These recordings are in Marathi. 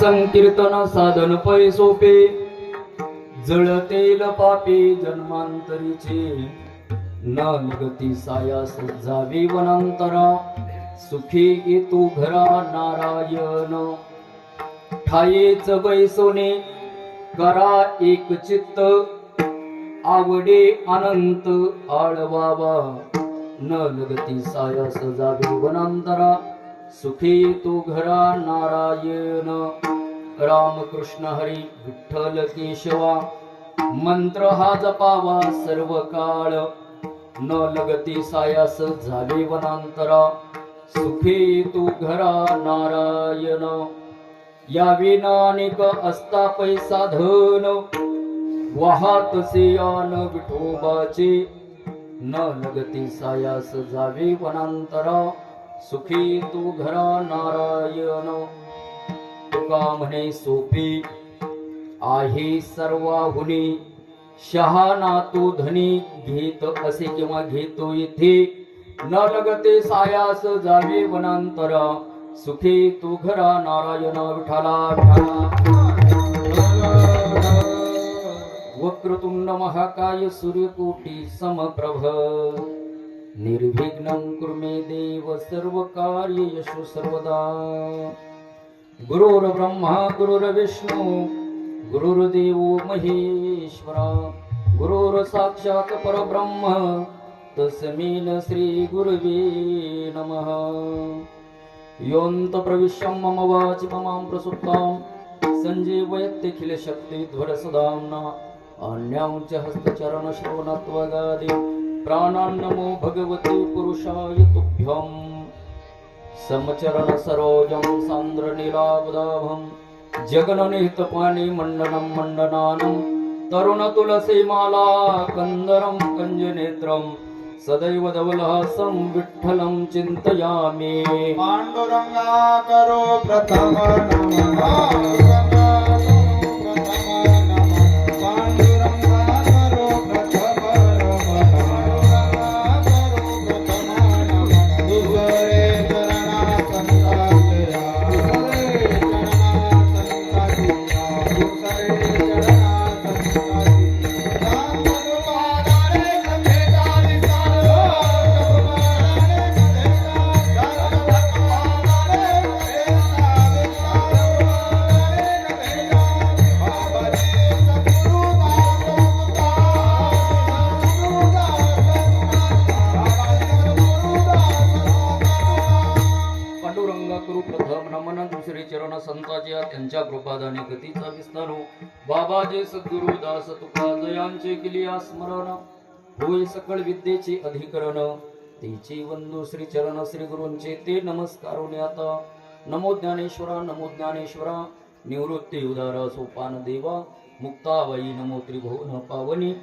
संकीर्तन साधन पै सोपे जळतेल पापी जन्मांतरीचे न निगती सायास जावी वनांतरा सुखी येतो घरा नारायण ठायेच बैसोने करा एक चित्त आवडे अनंत आळवावा न निगती सायास जावी वनांतरा सुखी येतो घरा नारायण राम कृष्ण हरी विठ्ठल केशवा मंत्र हा जपावा सर्व काळ न लगती सायास झाले वनांतरा सुखी तू घरा नारायण या विना अनेक असता पैसा धन वाहत सियान विठोबाचे न लगती सायास जावे वनांतरा सुखी तू घरा नारायण तुका म्हणे सोपी आहे सर्वाहुनी शहाणा तू धनी घेत असे किंवा घेतो इथे न लगते सायास जावे वनांतरा सुखी तू घरा नारायण विठाला विठाला वक्रतुंड महाकाय सूर्यकोटी समप्रभ निर्विघ्नं कुरु मे देव सर्व कार्य यशो सर्वदा गुरुर्ब्रह्मा गुरुर्विष्णू गुरुर्देव महेश्वरा गुरुर् साक्षात् परब्रह्म तस्मै श्री गुरवे नमः योऽन्त प्रविश्य मम वाचि ममां प्रसुप्तां सञ्जीवयत्यखिल शक्तिध्वर सदाम्ना अन्यां च हस्तचरण श्रवणत्वगादि प्राणान्नमो भगवते पुरुषाय तुभ्यं समचरण सरोजं सान्द्र नीलाबदाभं जगननिहित पाणी मंडनं मंडनानं तरुण तुलसी माला कंदरं कंजनेत्रं सदैव धवलहासं विठ्ठलं चिन्तयामि पांडुरंगा करो प्रथम नमः संतांच्या त्यांच्या कृपादाने गतीचा विस्तार हो बाबाजे सद्गुरु दास तुका जयांचे केली स्मरण होय सकळ विद्येचे अधिकरण तेची वंदू श्री चरण श्री गुरूंचे ते नमस्कारोने आता नमो ज्ञानेश्वरा निवृत्ती उदार सोपान देवा मुक्ताबाई नमो त्रिभुवन पावनी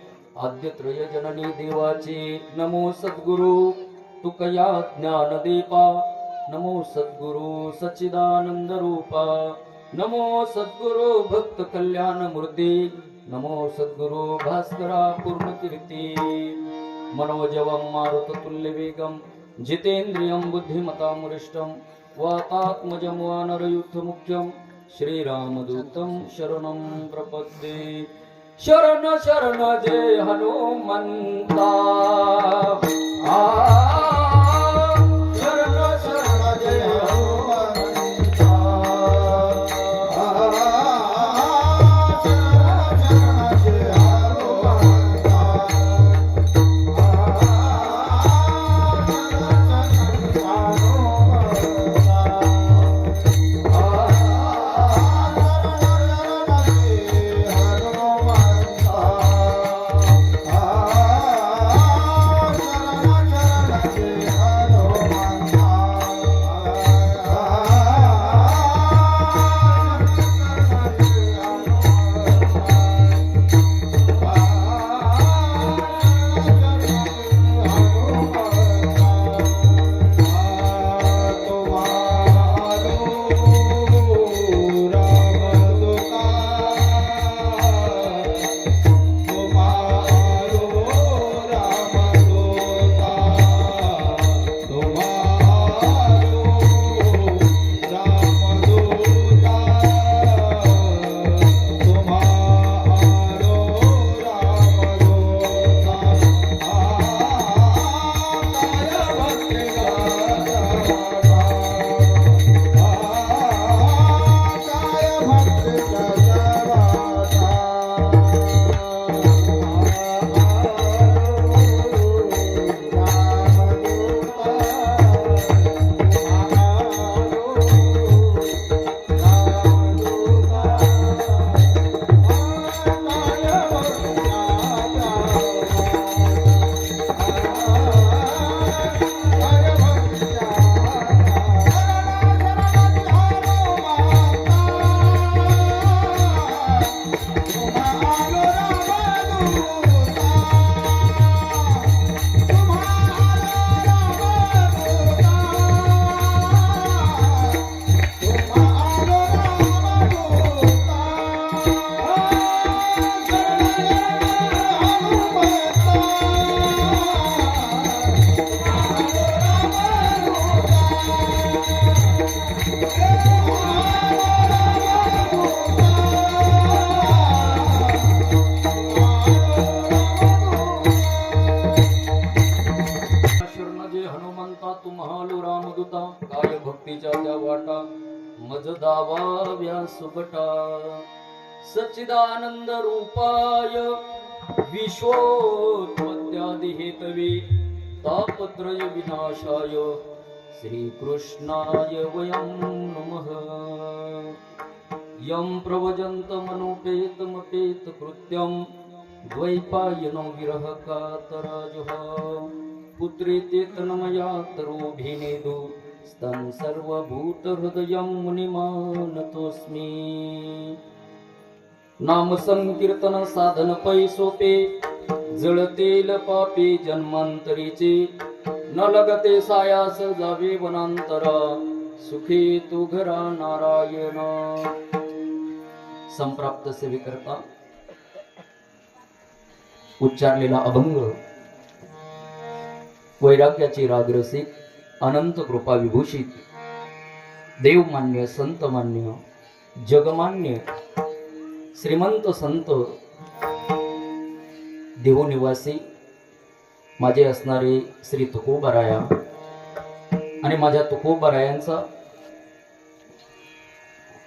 आद्यत्रय जननी देवाचे नमो सद्गुरु तुकया ज्ञान दीपा नमो सद्गुरु सच्चिदानंद रूपा नमो सद्गुरु भक्त कल्याण मूर्ती नमो सद्गुरु भास्करा पूर्ण कीर्ती मनोजवं मारुत तुल्य वेगं जितेन्द्रियं बुद्धिमतां वरिष्ठं वातात्मजं वानरयुद्ध मुख्यं श्रीरामदूतं शरणं प्रपद्ये शरण शरण जय हनुमंता म्हणता तुम्हालो रामदूता काय भक्तीच्या त्या वाटा मज दावाव्या सुबटा सच्चिदानंद रूपाय विश्वोत्पत्त्यादि हेतवे तापत्रय विनाशाय श्रीकृष्णाय वयं नमः यं प्रवजन्तमनुपेतमपेत कृत्यं द्वैपायनो विरह कातराजुः पुत्रेत्येतनमया तरोभिनेदु तं सर्वभूतहृदयं मुनिमानतोऽस्मि नाम संकीर्तन साधन पै सोपे जळतेल पापे जन्मांतरीचे न लगते सायास जावे वनांतरा सुखी तू घरा नारायण संप्राप्त सेवेकरता उच्चारलेला अभंग वैराग्याची रागरसिक अनंत कृपा विभूषित देवमान्य संतमान्य जगमान्य श्रीमंत संत देवनिवासी माझे असणारे श्री तुकोबाराया आणि माझ्या तुकोबारायांचा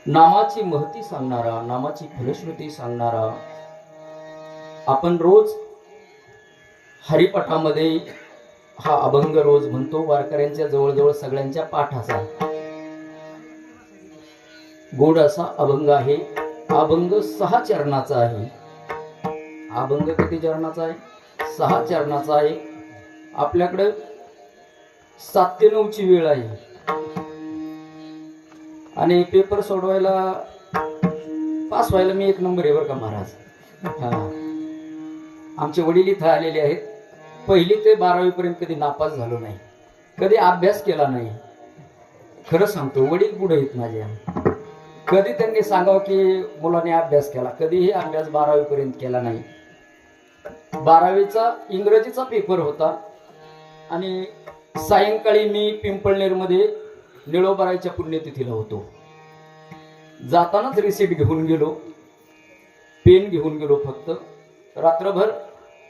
नामाची महती सांगणारा नामाची फलश्रुती सांगणारा आपण रोज हरिपाठामध्ये हा अभंग रोज म्हणतो. वारकऱ्यांच्या जवळजवळ सगळ्यांच्या पाठाचा गोड असा अभंग आहे. अभंग 6 चरणाचा आहे. अभंग किती चरणाचा आहे? 6 चरणाचा आहे. आपल्याकडे 7 ते 9 ची वेळ आहे आणि पेपर सोडवायला पास व्हायला मी 1 नंबर आहे बरं का महाराज. आमचे वडील इथं आलेले आहेत. 1ली ते 12वी पर्यंत कधी नापास झालो नाही, कधी अभ्यास केला नाही. खरं सांगतो, वडील पुढे आहेत माझ्या. कधी त्यांनी सांगावं की मुलाने अभ्यास केला, कधीही अभ्यास 12वी पर्यंत केला नाही. 12वीचा इंग्रजीचा पेपर होता आणि सायंकाळी मी पिंपळनेरमध्ये निळोबारायच्या पुण्यतिथीला होतो. जातानाच रिसीट घेऊन गेलो, पेन घेऊन गेलो. फक्त रात्रभर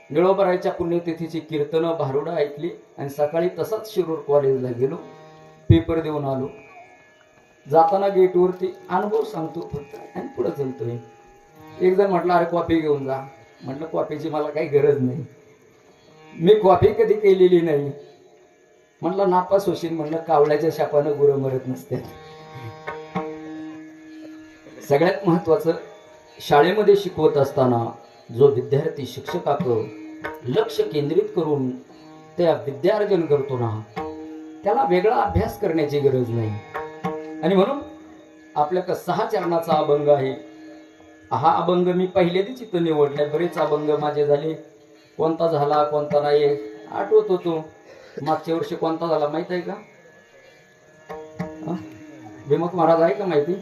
निळोबारायच्या पुण्यतिथीची कीर्तनं भारुडा ऐकली आणि सकाळी तसाच शिरूर कॉलेजला गेलो, पेपर देऊन आलो. जाताना गेटवरती अनुभव सांगतो फक्त आणि पुढे चलतोय. एक जण म्हटलं अरे कॉफी घेऊन जा. म्हटलं कॉफीची मला काही गरज नाही, मी कॉफी कधी केलेली नाही. म्हटलं नापास होशील. म्हणलं कावळ्याच्या शापानं गुरं मरत नसते. सगळ्यात महत्वाचं, शाळेमध्ये शिकवत असताना जो विद्यार्थी शिक्षकाचं लक्ष केंद्रित करून त्या विद्यार्जन करतो ना, त्याला वेगळा अभ्यास करण्याची गरज नाही. आणि म्हणून आपल्याकडे 6 चरणाचा अभंग आहे. हा अभंग मी पहिल्यांदाच इथं निवडलाय. बरेच अभंग माझे झाले, कोणता झाला कोणता नाही आठवत होतो. मागच्या वर्षी कोणता झाला माहित आहे का? भीमक महाराज आहे का माहिती?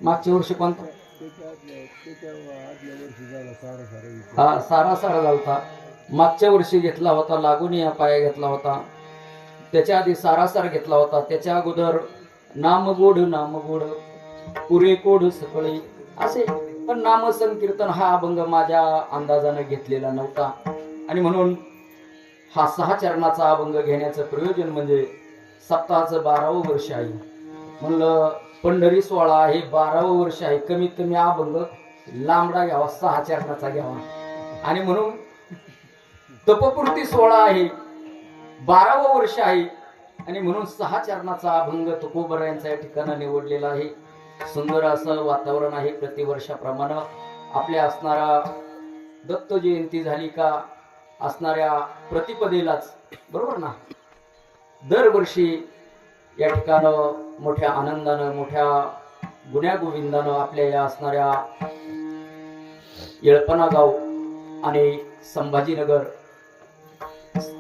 मागच्या वर्षी कोणता? हा सारा झालता. मागच्या वर्षी घेतला होता लागून या पाया घेतला होता. त्याच्या आधी सारासार घेतला होता. त्याच्या अगोदर नामगोड पुरे कोड सकळे असे. पण नाम संकीर्तन हा अभंग माझ्या अंदाजाने घेतलेला नव्हता आणि म्हणून हा 6 चरणाचा अभंग घेण्याचं प्रयोजन म्हणजे सप्ताहाचं 12वं वर्ष आहे. म्हणलं पंढरी 16 आहे, 12वं वर्ष आहे, कमीत कमी अभंग लांबडा घ्यावा, 6 चरणाचा घ्यावा. आणि म्हणून तपपूर्ती 16 आहे, 12वं वर्ष आहे आणि म्हणून 6 चरणाचा अभंग तुकोबारायांचा या ठिकाणी निवडलेला आहे. सुंदर असं वातावरण आहे. प्रतिवर्षाप्रमाणे आपल्या असणारा दत्त जयंती झाली का असणाऱ्या प्रतिपदेलाच, बरोबर ना, दरवर्षी या ठिकाणं मोठ्या आनंदानं मोठ्या गुण्यागोविंदानं आपल्या या असणाऱ्या येळपणा गाव आणि संभाजीनगर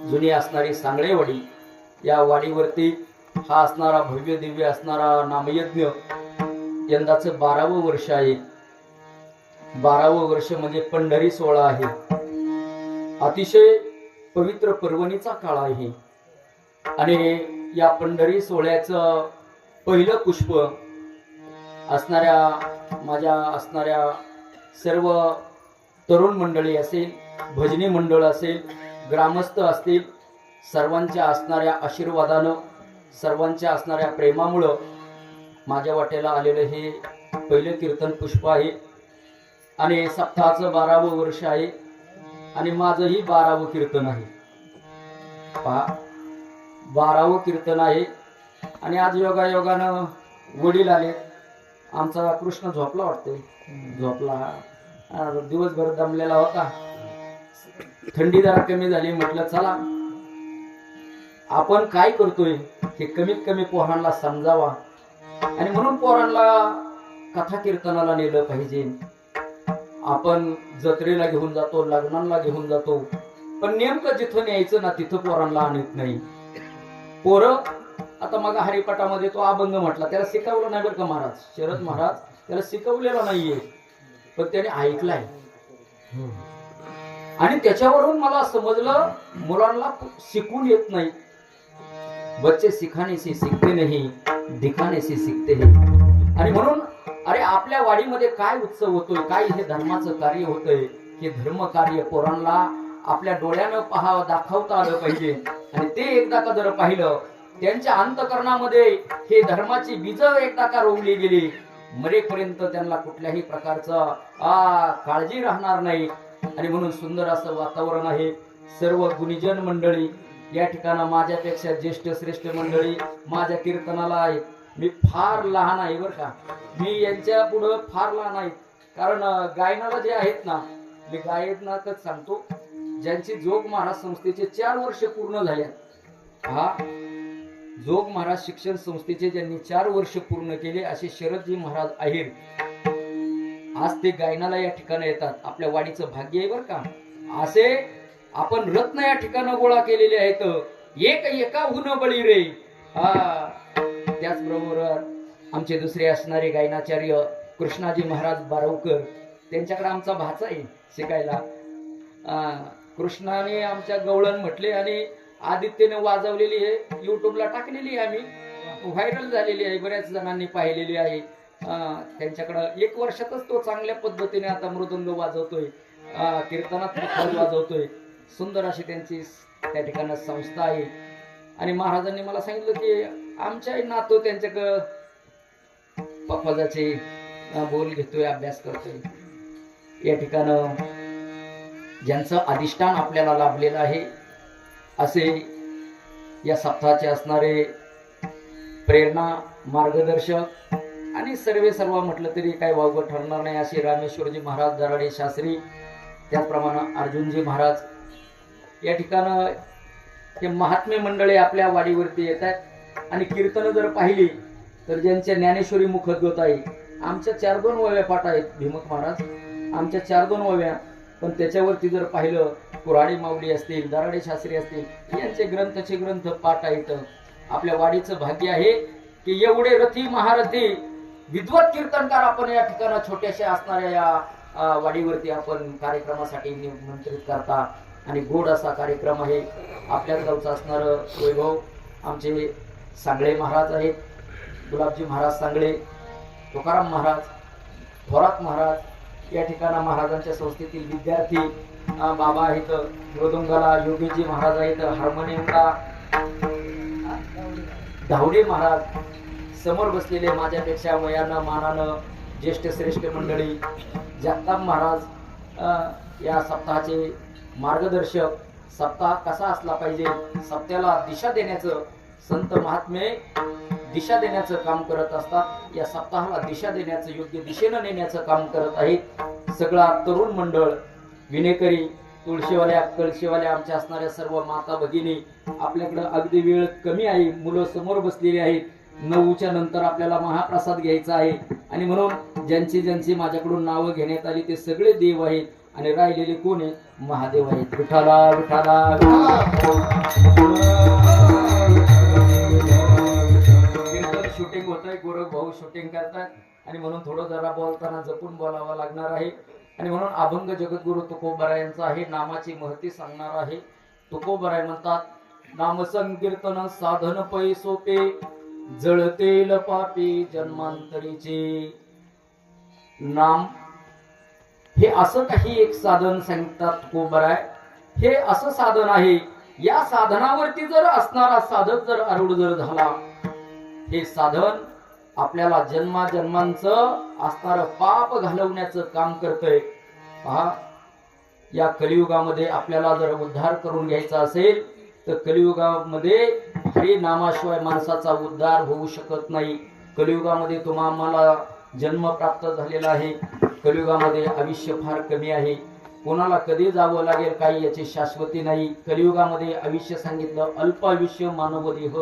जुनी असणारी सांगळेवाडी या वाडीवरती हा असणारा भव्य दिव्य असणारा नामयज्ञ यंदाचं 12वं वर्ष आहे. 12वं वर्ष म्हणजे पंढरी 16 आहे. अतिशय पवित्र पर्वणीचा काळ आहे आणि या पंढरी 16चं पहिलं पुष्प असणाऱ्या माझ्या असणाऱ्या सर्व तरुण मंडळी असेल, भजनी मंडळ असेल, ग्रामस्थ असतील, सर्वांच्या असणाऱ्या आशीर्वादानं, सर्वांच्या असणाऱ्या प्रेमामुळं माझ्या वाटेला आलेलं हे पहिलं कीर्तन पुष्प आहे आणि सप्ताहाचं 12वं वर्ष आहे आणि माझंही 12वं कीर्तन आहे. पहा, 12वं कीर्तन आहे आणि आज योगायोगानं वडील आले. आमचा कृष्ण झोपला वाटते, झोपला. दिवसभर दमलेला होता. थंडी जरा कमी झाली, म्हटलं चला आपण काय करतोय हे कमीत कमी पोरांना समजावा आणि म्हणून पोरांना कथा कीर्तनाला नेलं पाहिजे. आपण जत्रेला घेऊन जातो, लग्नाला घेऊन जातो, पण नेमकं जिथं न्यायचं ना तिथं पोरांना आणत नाही. पोरं आता मग हरिपाठामध्ये तो अभंग म्हटला, त्याला शिकवलं नाही बरं का महाराज, शरद महाराज त्याला शिकवलेलं नाहीये, पण त्याने ऐकलाय आणि त्याच्यावरून मला समजलं मुलांना शिकून येत नाही. बच्चे सिखाने से सीखते नहीं, दिखाने से सीखते हैं. आणि म्हणून अरे आपल्या वाडीमध्ये काय उत्सव होतोय, काय हे धर्माचं कार्य होतंय, हे धर्म कार्य पोरांना आपल्या डोळ्यानं पाहावं, दाखवता आलं पाहिजे. आणि ते एकदा का जर पाहिलं, त्यांच्या अंतकरणामध्ये हे धर्माची बीज एकदा का रोवली गेली, मरेपर्यंत त्यांना कुठल्याही प्रकारचं काळजी राहणार नाही. आणि म्हणून सुंदर असं वातावरण आहे. सर्व गुणीजन मंडळी या ठिकाणी, माझ्यापेक्षा ज्येष्ठ श्रेष्ठ मंडळी माझ्या कीर्तनाला आहेत. मी फार लहान आहे बरं का, मी यांच्या पुढं फार लहान आहे. कारण गायनाला जे आहेत ना, मी गायनातच सांगतो, ज्यांची जोग महाराज संस्थेचे 4 वर्ष पूर्ण झाले. हा जोग महाराज शिक्षण संस्थेचे ज्यांनी 4 वर्ष पूर्ण केले असे शरदजी महाराज आहेत. आज ते गायनाला या ठिकाणी येतात. आपल्या वाडीचं भाग्य आहे बरं का. असे आपण रत्न या ठिकाणी गोळा केलेले आहेत. एक एकाहून बळी रे. त्याचबरोबर आमचे दुसरे असणारे गायनाचार्य कृष्णाजी महाराज बारवकर, त्यांच्याकडे आमचा भाचा आहे शिकायला. कृष्णाने आमच्या गवळण म्हटले आणि आदित्यने वाजवलेली आहे, युट्यूबला टाकलेली आहे, आम्ही व्हायरल झालेली आहे, बऱ्याच जणांनी पाहिलेली आहे. त्यांच्याकडं 1 वर्षातच तो चांगल्या पद्धतीने आता मृदंग वाजवतोय, कीर्तनात वाजवतोय. सुंदर अशी त्यांची त्या ठिकाणी संस्था आहे. आणि महाराजांनी मला सांगितलं की आमच्या नातो त्यांच्याकडं पप्पाजाचे बोल घेतोय, अभ्यास करतोय. या ठिकाणं ज्यांचं अधिष्ठान आपल्याला लाभलेलं आहे असे या सप्ताहाचे असणारे प्रेरणा, मार्गदर्शक आणि सर्व म्हटलं तरी काही वावगं ठरणार नाही असे रामेश्वरजी महाराज दराडे शास्त्री, त्याचप्रमाणे अर्जुनजी महाराज या ठिकाणं हे महात्मे मंडळी आपल्या वाडीवरती येत आहेत. आणि कीर्तन जर पाहिली तर ज्यांच्या ज्ञानेश्वरी मुखद्गत आहे, आमच्या 4-2 वव्या पाठ आहेत. भीमक महाराज आमच्या 4-2 वव्या, पण त्याच्यावरती जर पाहिलं कुऱ्हाडी माऊली असतील, दराडे शास्त्री असतील, यांचे ग्रंथ पाठ आहेत. आपल्या वाडीचं भाग्य आहे की एवढे रथी महारथी विद्वत कीर्तनकार आपण या ठिकाणी छोट्याशा असणाऱ्या या वाडीवरती आपण कार्यक्रमासाठी निमंत्रित करता. आणि गोड असा कार्यक्रम आहे. आपल्याच गावचा असणार वैभव आमचे सांगळे महाराज आहेत, गुलाबजी महाराज सांगळे, तुकाराम महाराज, थोरात महाराज या ठिकाणी महाराजांच्या संस्थेतील विद्यार्थी बाबा आहेत. मृदुंगाला योगीजी महाराज आहेत, हार्मोनियमला धावडे महाराज, समोर बसलेले माझ्यापेक्षा वयानं मानानं ज्येष्ठ श्रेष्ठ मंडळी, जगताप महाराज या सप्ताहाचे मार्गदर्शक. सप्ताह कसा असला पाहिजे, सप्त्याला दिशा देण्याचं, संत महात्मे दिशा देण्याचं काम करत असतात. या सप्ताहाला दिशा देण्याचं, योग्य दिशेनं नेण्याचं काम करत आहेत. सगळा तरुण मंडळ, विनेकरी, तुळशीवाल्या, कळशीवाल्या, आमच्या असणाऱ्या सर्व माता भगिनी, आपल्याकडं अगदी वेळ कमी आहे, मुलं समोर बसलेली आहेत. 9च्या नंतर आपल्याला महाप्रसाद घ्यायचा आहे. आणि म्हणून ज्यांची माझ्याकडून नावं घेण्यात आली ते सगळे देव आहेत आणि राहिलेले कोण आहेत, महादेव आहेत. विठाला विठाला कीर्तन शूटिंग होतंय, गोरख भाऊ शूटिंग करतात आणि म्हणून थोडं जरा बोलताना जपून बोलावं लागणार आहे. आणि म्हणून अभंग जगद्गुरु तुकोबराय यांचा आहे, नामाची महती सांगणार आहे. तुकोबराय म्हणतात, नाम संकीर्तन साधन पै सोपे, जळतेल पापी जन्मांतरीचे. नाम हे असं काही एक साधन सांगतात तुकोबराय, हे असं साधन आहे या साधनावरती जर असणारा साधक जर आरूढ जर झाला, हे साधन आपल्याला जन्माजन्मांचं असणारं पाप घालवण्याचं काम करतंय. पहा, या कलियुगामध्ये आपल्याला जर उद्धार करून घ्यायचा असेल तर कलियुगामध्ये हरी नामाशिवाय माणसाचा उद्धार होऊ शकत नाही. कलियुगामध्ये तुम्हाला जन्म प्राप्त झालेला आहे. कलियुगामध्ये आयुष्य फार कमी आहे. कोणाला कधी जावं लागेल काही याची शाश्वती नाही. कलियुगामध्ये आयुष्य सांगितलं, अल्प आयुष्य मानव देह,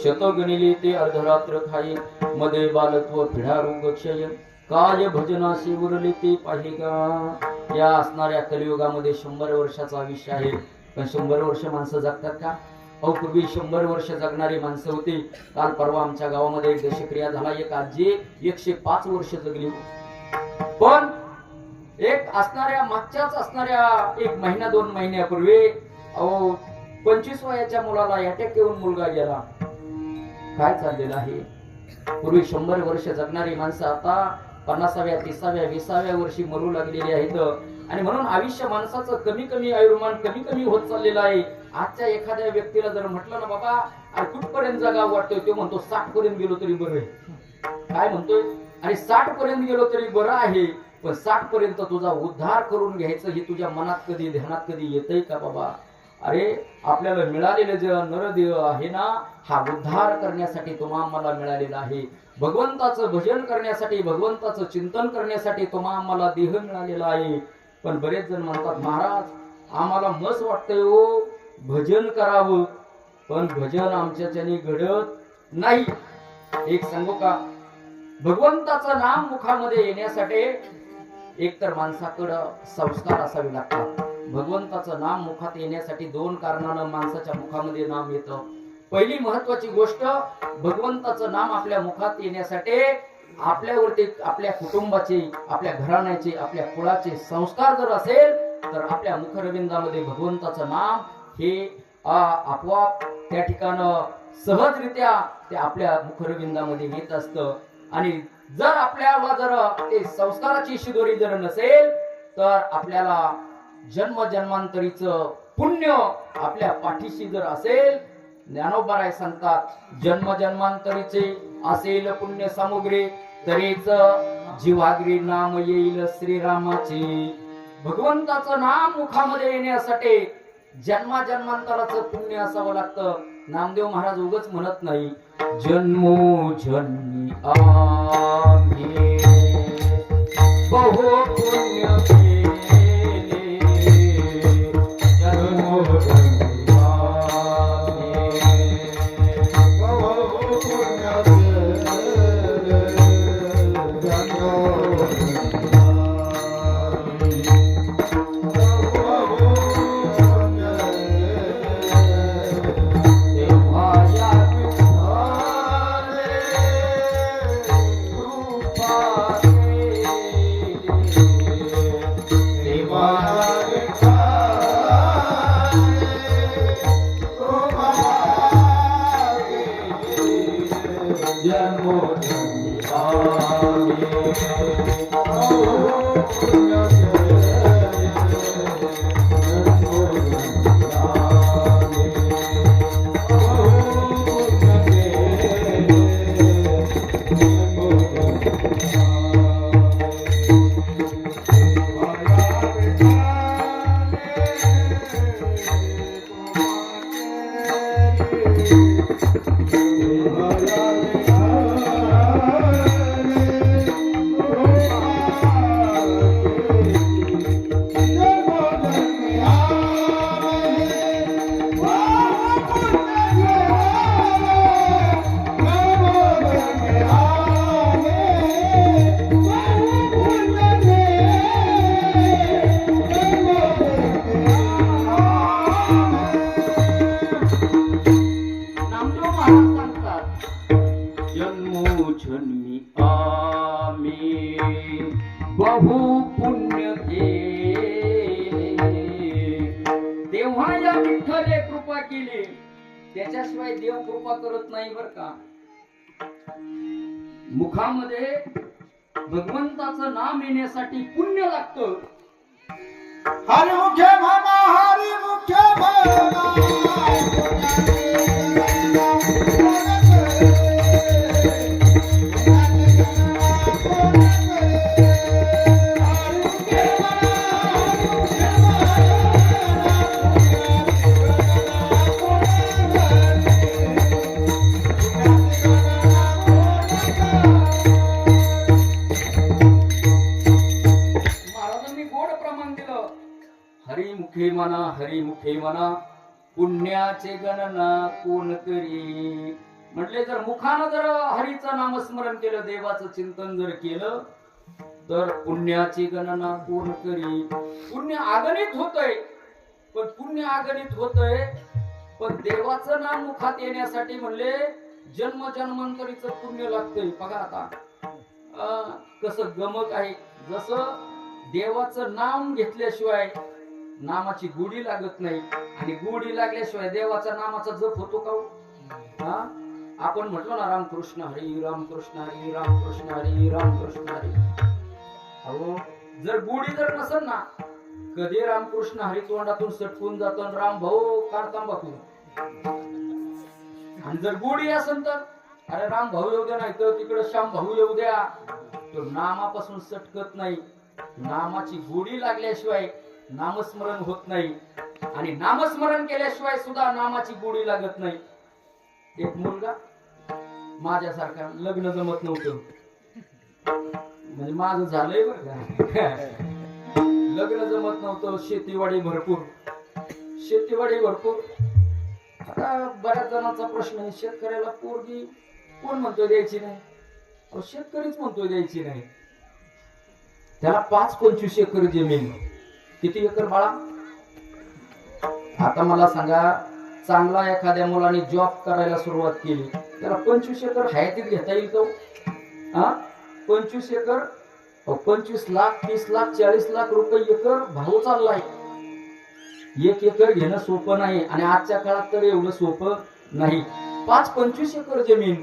शत गणिले ते अर्धरात्र खाये, मध्ये बालत्व पिढा रोग क्षय, काय भजनाशी उरले ते पाहिगा. या असणाऱ्या कलियुगामध्ये 100 वर्षाचं आयुष्य आहे. पण 100 वर्ष माणसं जगतात का? अहो, पूर्वी 100 वर्ष जगणारी माणसं होती. काल परवा आमच्या गावामध्ये एक दशक्रिया झाला. एक आजी 105 वर्ष जगली. पण एक असणाऱ्या मागच्याच असणाऱ्या 1 महिना 2 महिन्यापूर्वी अहो 25 वयाच्या मुलाला अटॅक येऊन मुलगा गेला. काय चाललेलं आहे? पूर्वी 100 वर्ष जगणारी माणसं आता 50व्या 30व्या 20व्या वर्षी मरू लागलेली आहेत. आणि म्हणून आयुष्य माणसाचं कमी कमी आयुर्मान कमी कमी होत चाललेलं आहे. आजच्या एखाद्या व्यक्तीला जर म्हटलं ना, बाबा अरे कुठपर्यंत जगावं वाटतोय, तो म्हणतो 60 पर्यंत गेलो तरी बरं आहे. काय म्हणतोय? आणि 60 पर्यंत गेलो तरी बरं आहे. पण 60 पर्यंत तुझा उद्धार करून घ्यायचं हे तुझ्या मनात कधी ध्यानात कधी येतंय का बाबा? अरे आपल्याला मिळालेलं जे नरदेह आहे ना, हा उद्धार करण्यासाठी तुम्हाला मिळालेला आहे. भगवंताचं भजन करण्यासाठी, भगवंताचं चिंतन करण्यासाठी तुम्हाला देह मिळालेला आहे. पण बरेच जण म्हणतात, महाराज आम्हाला मस्त वाटतंय हो भजन करावं, पण भजन आमच्याच्याने घडत नाही. एक सांगू का, भगवंताचं नाम मुखामध्ये येण्यासाठी एकतर माणसाकडं संस्कार असावे लागतात. भगवंताचं नाम मुखात येण्यासाठी 2 कारणानं माणसाच्या मुखामध्ये नाम येतं. पहिली महत्वाची गोष्ट, भगवंताचं नाम आपल्या मुखात येण्यासाठी आपल्यावरती आपल्या कुटुंबाचे, आपल्या घराण्याचे, आपल्या कुळाचे संस्कार जर असेल तर आपल्या मुखरविंदामध्ये भगवंताचं नाम हे आपोआप त्या ठिकाणं सहजरित्या ते आपल्या मुखरविंदामध्ये येत असतं. आणि जर आपल्याला जर ते संस्काराची शिदोरी जर नसेल तर आपल्याला जन्म जन्मांतरीचं पुण्य आपल्या पाठीशी जर असेल, ज्ञानोबा सांगतात, जन्म जन्मांतरीचे असेल पुण्य सामुग्री, तरीच जीवाग्री नाम येईल श्रीरामाचे. भगवंताचं नाम मुखामध्ये येण्यासाठी जन्मा जन्मांतराचं पुण्य असावं लागतं. नामदेव महाराज उगाच म्हणत नाही, जन्मो जन्मी आम्ही बहु पुण्य केले, जन्मो जन्मी आम्ही बहु पुण्य केले, जन्मो बहु पुण्य केले. तेव्हा या विठ्ठले कृपा केली, त्याच्याशिवाय देव कृपा करत नाही बर का. मुखामध्ये भगवंताचं नाम येण्यासाठी पुण्य लागतं. हरिमुखे म्हणा हरिमुखे म्हणा महाराजांनी गोड प्रमाण दिलं. हरिमुखे म्हणा हरिमुखे म्हणा पुण्याचे गणना कोण करी. म्हटले जर मुखानं जर हरीचं नामस्मरण केलं, देवाचं चिंतन जर केलं, तर पुण्याची गणना कोण करी. पुण्य अगणित होतंय, पण पुण्य अगणित होतंय, पण देवाचं नाम मुखात येण्यासाठी म्हणले जन्म जन्मांतरीचं पुण्य लागतंय. बघा आता कसं गमक आहे. जसं देवाचं नाम घेतल्याशिवाय नामाची गोडी लागत नाही, आणि गोडी लागल्याशिवाय देवाच्या नामाचा जप होतो का हो? हा, आपण म्हटलो ना रामकृष्ण हरी रामकृष्ण हरी रामकृष्ण हरी रामकृष्ण हरी. अहो जर गोडी जर नसेल ना, कधी रामकृष्ण हरी तोंडातून सटकून जातो आणि राम भाऊ काढता बाकू. आणि जर गोडी असेल तर अरे राम भाऊ येऊ द्या, नाही तर तिकडे श्याम भाऊ येऊ द्या, तो नामापासून सटकत नाही. नामाची गोडी लागल्याशिवाय नामस्मरण होत नाही, आणि नामस्मरण केल्याशिवाय सुद्धा नामाची गोडी लागत नाही. एक मुलगा माझ्यासारखा लग्न जमत नव्हतं, म्हणजे माझं झालंय बरं का. लग्न जमत नव्हतं, शेतीवाडी भरपूर. आता बऱ्याच जणांचा प्रश्न आहे, शेतकऱ्याला पोरगी कोण म्हणतोय द्यायची नाही? अहो शेतकरीच म्हणतोय द्यायची नाही. त्याला 5-25 एकर जमीन. किती एकर बाळा? आता मला सांगा, चांगला एखाद्या मुलाने जॉब करायला सुरुवात केली, त्याला 25 एकर हयातीत घेता येईल तो? हा, 25 एकर 25 लाख 30 लाख 40 लाख रुपये एकर भाव चाललाय. 1 एकर घेणं सोपं नाही, आणि आजच्या काळात तर एवढं सोपं नाही. 5-25 एकर जमीन.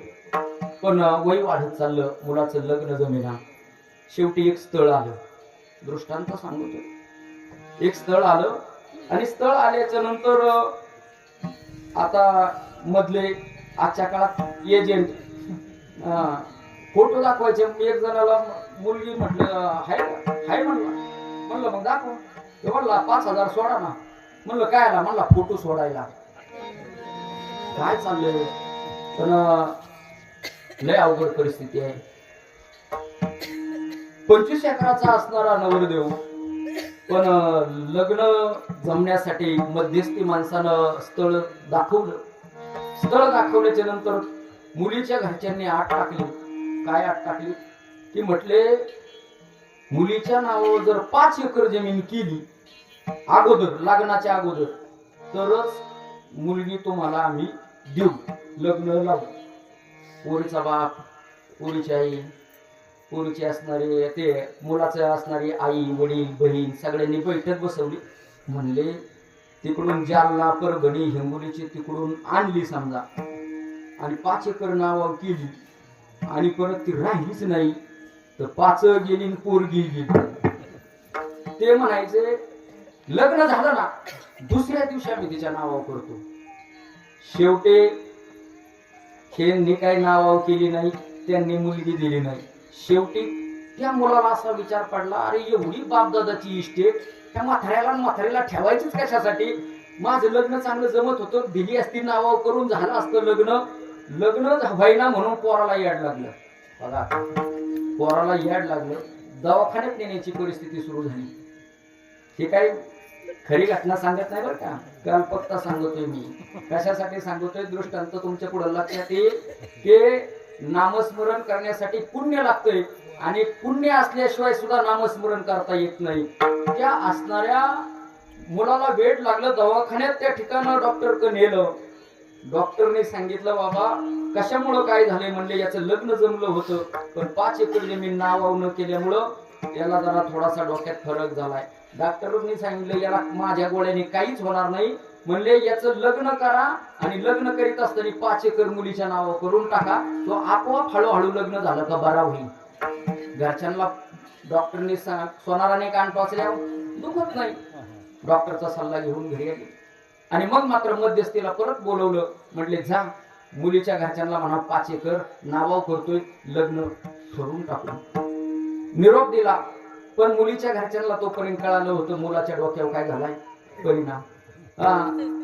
पण वय वाढत चाललं, मुलाचं लग्न जमेना. शेवटी एक स्थळ आलं, दृष्टांत सांगतो. एक स्थळ आलं, आणि स्थळ आल्याच्या नंतर आता मधले आजच्या काळात एजंट फोटो दाखवायचे. एक जणाला मुलगी म्हटलं हाय म्हणलं मग दाखव. म्हणला 5,000 सोडा ना. म्हणलं काय आला? म्हणला फोटो सोडायला. काय चाललंय? पण लय अवघड परिस्थिती आहे. 25 एकराचा असणारा नवरदेव, पण लग्न जमण्यासाठी मध्यस्थी माणसानं स्थळ दाखवलं. स्थळ दाखवल्याच्या नंतर मुलीच्या घरच्यांनी आट टाकली. काय आट टाकली? की म्हटले मुलीच्या नावावर जर 5 एकर जमीन केली अगोदर, लग्नाच्या अगोदर, तरच मुलगी तुम्हाला आम्ही देऊ, लग्न लावू. पोरीचा बाप, पोरीची आई, पोरीची असणारे ते मुलाचं असणारी आई वडील बहीण सगळ्यांनी बैठक बसवली. म्हणले तिकडून जालना परभणी हिंगोलीची तिकडून आणली समजा, आणि 5 एकर नावावर केली, आणि परत ती राहिलीच नाही. तर 5 गेली आणि पोरगी गेली. ते म्हणायचे लग्न झालं ना, दुसऱ्या दिवशी आम्ही तिच्या नावावर करतो. शेवटी त्यांनी काही नावावर केली नाही, त्यांनी मुलगी दिली नाही. शेवटी त्या मुलाला असा विचार पडला, अरे एवढी बापदादाची इस्टेट त्या म्हाताऱ्याला ठेवायचीच कशासाठी? माझं लग्न चांगलं जमत होतं, दिली असती नावावर करून, झालं असतं लग्न व्हायना म्हणून पोराला याड लागलं. बघा, पोराला याड लागलं, दवाखान्यात नेण्याची परिस्थिती सुरू झाली. हे काही खरी घटना सांगत नाही बरं का, कल्पकता सांगतोय मी. कशासाठी सांगतोय? दृष्टांत तुमच्या पुढे लक्षात येईल की नामस्मरण करण्यासाठी पुण्य लागतंय, आणि पुण्य असल्याशिवाय सुद्धा नामस्मरण करता येत नाही. त्या असणाऱ्या मुलाला वेड लागलं, दवाखान्यात त्या ठिकाणी डॉक्टरकडे नेलं. डॉक्टरने सांगितलं, बाबा कशामुळं काय झालंय? म्हणले याचं लग्न जमलं होतं, पण 5 एकर जमीन नावावर न केल्यामुळं याला जरा थोडासा डोक्यात फरक झालाय. डॉक्टरांनी सांगितलं याला माझ्या गोळ्याने काहीच होणार नाही. म्हणले याचं लग्न करा, आणि लग्न करीत असताना 5 एकर मुलीच्या नावावर करून टाका, तो आपोआप हळूहळू लग्न झालं का बरा होईल. घरच्यांना डॉक्टरने सोनाराने कान टोचल्यावर दुखत नाही. डॉक्टरचा सल्ला घेऊन घरी आली आणि मग मात्र मध्यस्थीला परत बोलवलं. म्हटले जा मुलीच्या घरच्यांना म्हणा 5 एकर नावाव करतोय, लग्न ठरवून टाकू. निरोप दिला. पण मुलीच्या घरच्यांना तोपर्यंत कळालं होतं मुलाच्या डोक्यावर काय झालाय परिणाम.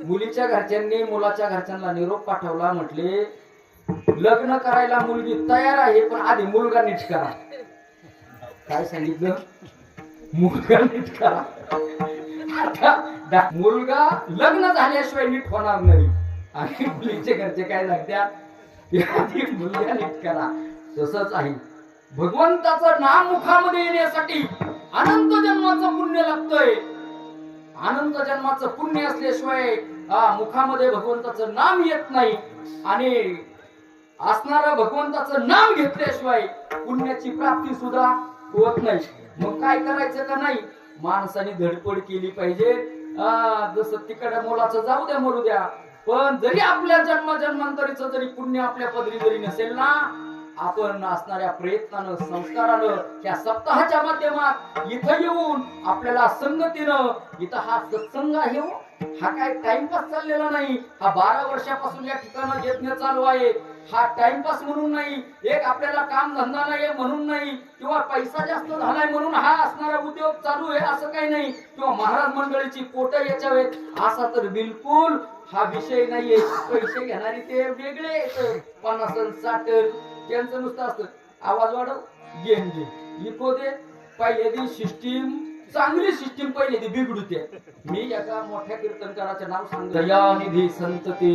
मुलीच्या घरच्यांनी मुलाच्या घरच्यांना निरोप पाठवला. म्हटले लग्न करायला मुलगी तयार आहे, पण आधी मुलगा नीट करा. काय सांगितलं? मुलगा नीट करा. आता मुलगा लग्न झाल्याशिवाय नीट होणार नाही. आणि मुलीचे घरचे काय लागतात, मुलगा नीट करा. तसंच आहे. भगवंताचं नाम मुखामध्ये येण्यासाठी अनंत जन्माचं पुण्य लागतंय. अनंत जन्माचं पुण्य असल्याशिवाय मुखामध्ये भगवंताचं नाम येत नाही. आणि असणारं भगवंताचं नाम घेतल्याशिवाय पुण्याची प्राप्ती सुद्धा होत नाही. मग काय करायचं का नाही, माणसाने धडपड केली पाहिजे. जसं तिकडे मुलाचं जाऊ द्या मरू द्या, पण जरी आपल्या जन्मांतरीचं जरी पुण्य आपल्या पदरी जरी नसेल ना, आपण असणाऱ्या प्रयत्नानं संस्कारानं त्या सप्ताहाच्या माध्यमात इथं येऊन आपल्याला संगतीनं इथं हा सत्संग आहे. हा काय टाइमपास चाललेला नाही. हा 12 वर्षापासून या ठिकाणी यज्ञ चालू आहे. हा टाइमपास म्हणून नाही, एक आपल्याला काम धंदा नाही म्हणून नाही, किंवा पैसा जास्त झालाय म्हणून हा असणारा उद्योग चालू आहे असं काही नाही, किंवा महाराज मंडळीची पोट याच्यावेत असा तर बिलकुल हा विषय नाहीये. पैसे घेणारे ते वेगळे 50-60 त्यांचं नुसतं असतं आवाज वाढव गेम घे लिखो दे. पहिले ती सिस्टीम चांगली सिस्टीम पहिले ती बिघडूते. मी एका मोठ्या कीर्तनकाराचं नाव सांगतो. दयानिधी संतती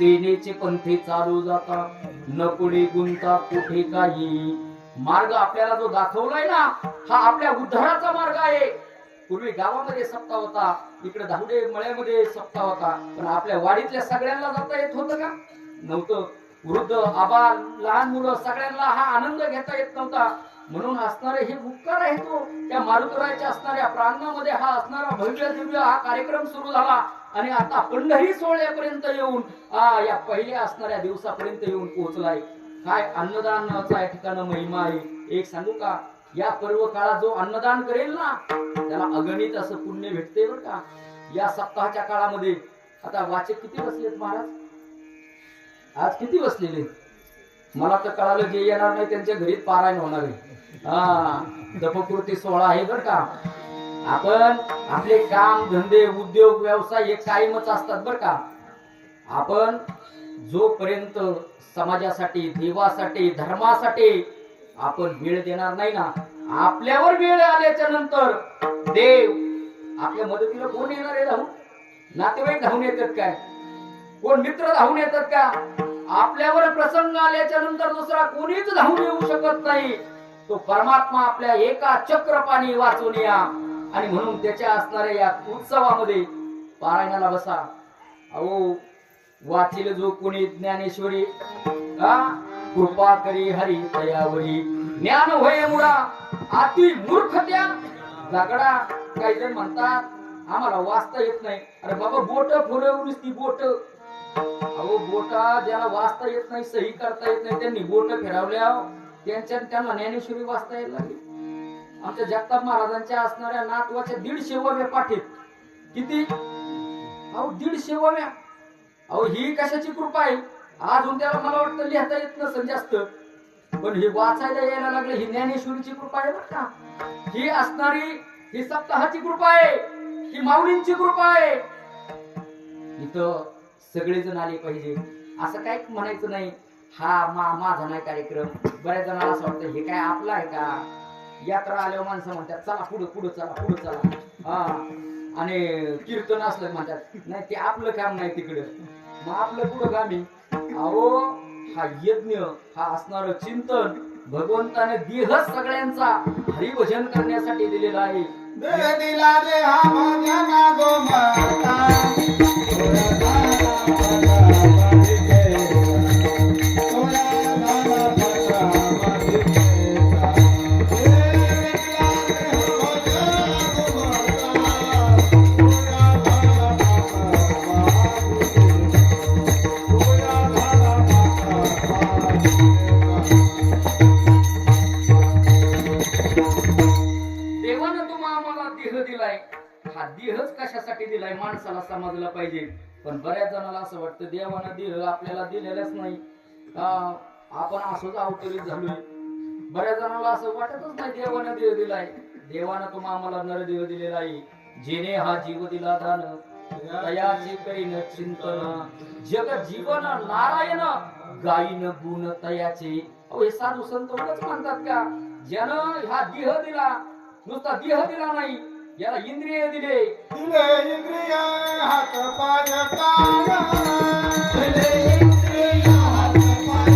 तेनेचे पंथे चालू जाता, न पुढे गुंता कुठे काही. मार्ग आपल्याला जो दाखवलाय ना, हा आपल्या उद्धाराचा मार्ग आहे. पूर्वी गावामध्ये सप्ताह होता, इकडे धावडे मळ्यामध्ये सप्ताह होता, पण आपल्या वाडीतल्या सगळ्यांना जाता येत होतं का? नव्हतं. वृद्ध आबाल लहान मुलं सगळ्यांना हा आनंद घेता येत नव्हता. म्हणून असणारे हे उपकार आहे तो त्या मारुतरायाच्या असणाऱ्या प्रांगणामध्ये हा असणारा भव्य दिव्य हा कार्यक्रम सुरू झाला. आणि आता पंढरी सोहळ्यापर्यंत येऊन या पहिल्या असणाऱ्या दिवसापर्यंत येऊन पोहोचलाय. काय अन्नदानाचा या ठिकाणी महिमा आहे. एक सांगू का, या पर्व काळात जो अन्नदान करेल ना त्याला अगणित असं पुण्य भेटते बरं का. या सप्ताहाच्या काळामध्ये आता वाचक किती बसलेत महाराज? आज किती बसलेले? मला तर कळालं जे येणार नाही त्यांच्या घरीच पारायण होणार आहे. दपकृती 16 आहे बरं का. आपण आपले काम धंदे उद्योग व्यवसाय हे कायमच असतात बरं का. आपण जोपर्यंत समाजासाठी देवासाठी धर्मासाठी आपण वेळ देणार नाही ना, आपल्यावर वेळ आल्याच्या नंतर देव आपल्या मदतीला कोण येणार आहे? धावून नातेवाईक धावून येतात काय? कोण मित्र धावून येतात का? आपल्यावर प्रसंग आल्याच्या नंतर दुसरा कोणीच धावून येऊ शकत नाही. तो परमात्मा आपल्या एका चक्रपाणी वाचून या. आणि म्हणून त्याच्या असणाऱ्या या उत्सवामध्ये पारायणाला बसा. अहो वाचील जो कोणी ज्ञानेश्वरी कृपा करी हरी दयावरी, ज्ञान होय मुळा अति मूर्खत्या दगडा. काही जण म्हणतात आम्हाला वाचता येत नाही. अरे बाबा बोट फुलवून ती बोट. अहो बोटा ज्याला वाचता येत नाही सही करता येत नाही त्यांनी बोट फिरवल्या त्यांना ज्ञानेश्वरी वाचता यायला लागली. आमच्या जगताप महाराजांच्या असणाऱ्या नातवाच्या 150व्या पाठीत किती? अहो 150व्या. अहो ही कशाची कृपा आहे? अजून त्याला मला वाटतं लिहिता येत नसेल जास्त, पण हे वाचायला यायला लागलं. ही ज्ञानेश्वरीची कृपा आहे बरं का. ही असणारी ही सप्ताहाची कृपा आहे, ही माऊलींची कृपा आहे. इथं सगळेजण आले पाहिजे असं काय म्हणायचं नाही. हा माझा नाही कार्यक्रम. बऱ्याच जणांना असं वाटतं हे काय आपला आहे का? यात्रा आल्यावर माणसं म्हणतात चला पुढं पुढं चला पुढं चला. आणि कीर्तन असलं म्हणतात नाही ते आपलं काम नाही तिकडं, मग आपलं पुढं काम आहे. अहो हा यज्ञ हा असणार चिंतन भगवंताने देह सगळ्यांचा हरिभजन करण्यासाठी दिलेला आहे. देह दिला देहा माझ्या गोमाता दिलाय माणसाला समजलं पाहिजे. पण बऱ्याच जणांना असं वाटतं देवानं दिलं आपल्याला दिलेलंच नाही, आपण असंच अवतरित झालोय. बऱ्याच जणांना असं वाटतच नाही देवानं देव दिलाय. देवानं तुम्हा आम्हाला नरदेव दिलेला आहे. जेणे हा जीव दिला दान तयाचे करीन चिंतन, जग जीवन नारायण गायीन गुण तयाचे. अहो हे साधू संत उगाच म्हणतात का? ज्यानं हा देह दिला, नुसता देह दिला नाही, याला इंद्रिय दिले. दिले इंद्रिय हात पाय कान, दिले इंद्रिय हात पाय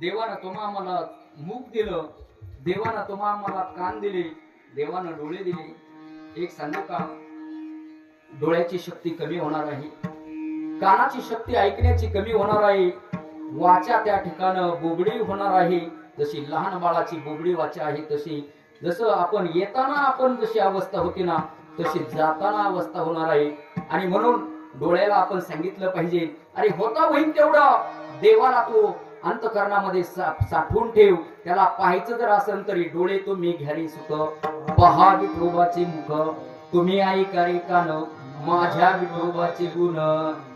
देवानं तुम्हा आम्हाला मुख दिलं, देवानं तुम्हा आम्हाला कान दिले, देवानं डोळे दिले. एक सांगू का? डोळ्याची शक्ती कमी होणार आहे, कानाची शक्ती ऐकण्याची कमी होणार आहे, वाचा त्या ठिकाणी बोबडी होणार आहे. जशी लहान बाळाची बोबडी वाचा आहे तशी, जसं आपण येताना आपण जशी अवस्था होती ना तशी जाताना अवस्था होणार आहे. आणि म्हणून डोळ्याला आपण सांगितलं पाहिजे, अरे होता होईल तेवढं देवाला तू अंतकरणामध्ये साठवून ठेव. त्याला पाहायचं जर असेल तरी डोळे तुम्ही घ्यारी सुख, पहा विठोबाचे मुख, तुम्ही ऐका रे कान माझ्या विठोबाचे गुण.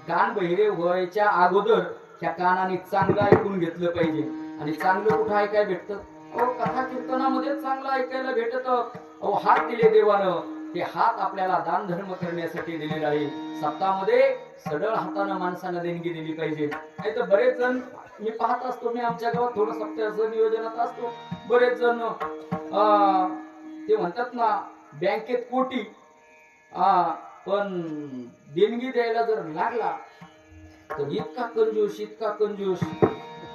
कान बहिरे व्हायच्या अगोदर त्या कानाने चांगलं ऐकून घेतलं पाहिजे. आणि चांगलं कुठं ऐकायला भेटतं? अहो कथा कीर्तनामध्ये चांगलं ऐकायला भेटत. अहो हात दिले देवानं, ते हात आपल्याला दान धर्म करण्यासाठी दिलेला आहे. सप्ताहामध्ये सडळ हातानं माणसानं देणगी दिली पाहिजे. नाही तर बरेच जण मी पाहत असतो, मी आमच्या गावात थोडं सप्ताहाचं नियोजनात असतो, बरेच जण ते म्हणतात ना बँकेत कोटी, पण देणगी द्यायला जर लागला तर इतका कंजूस इतका कंजूस.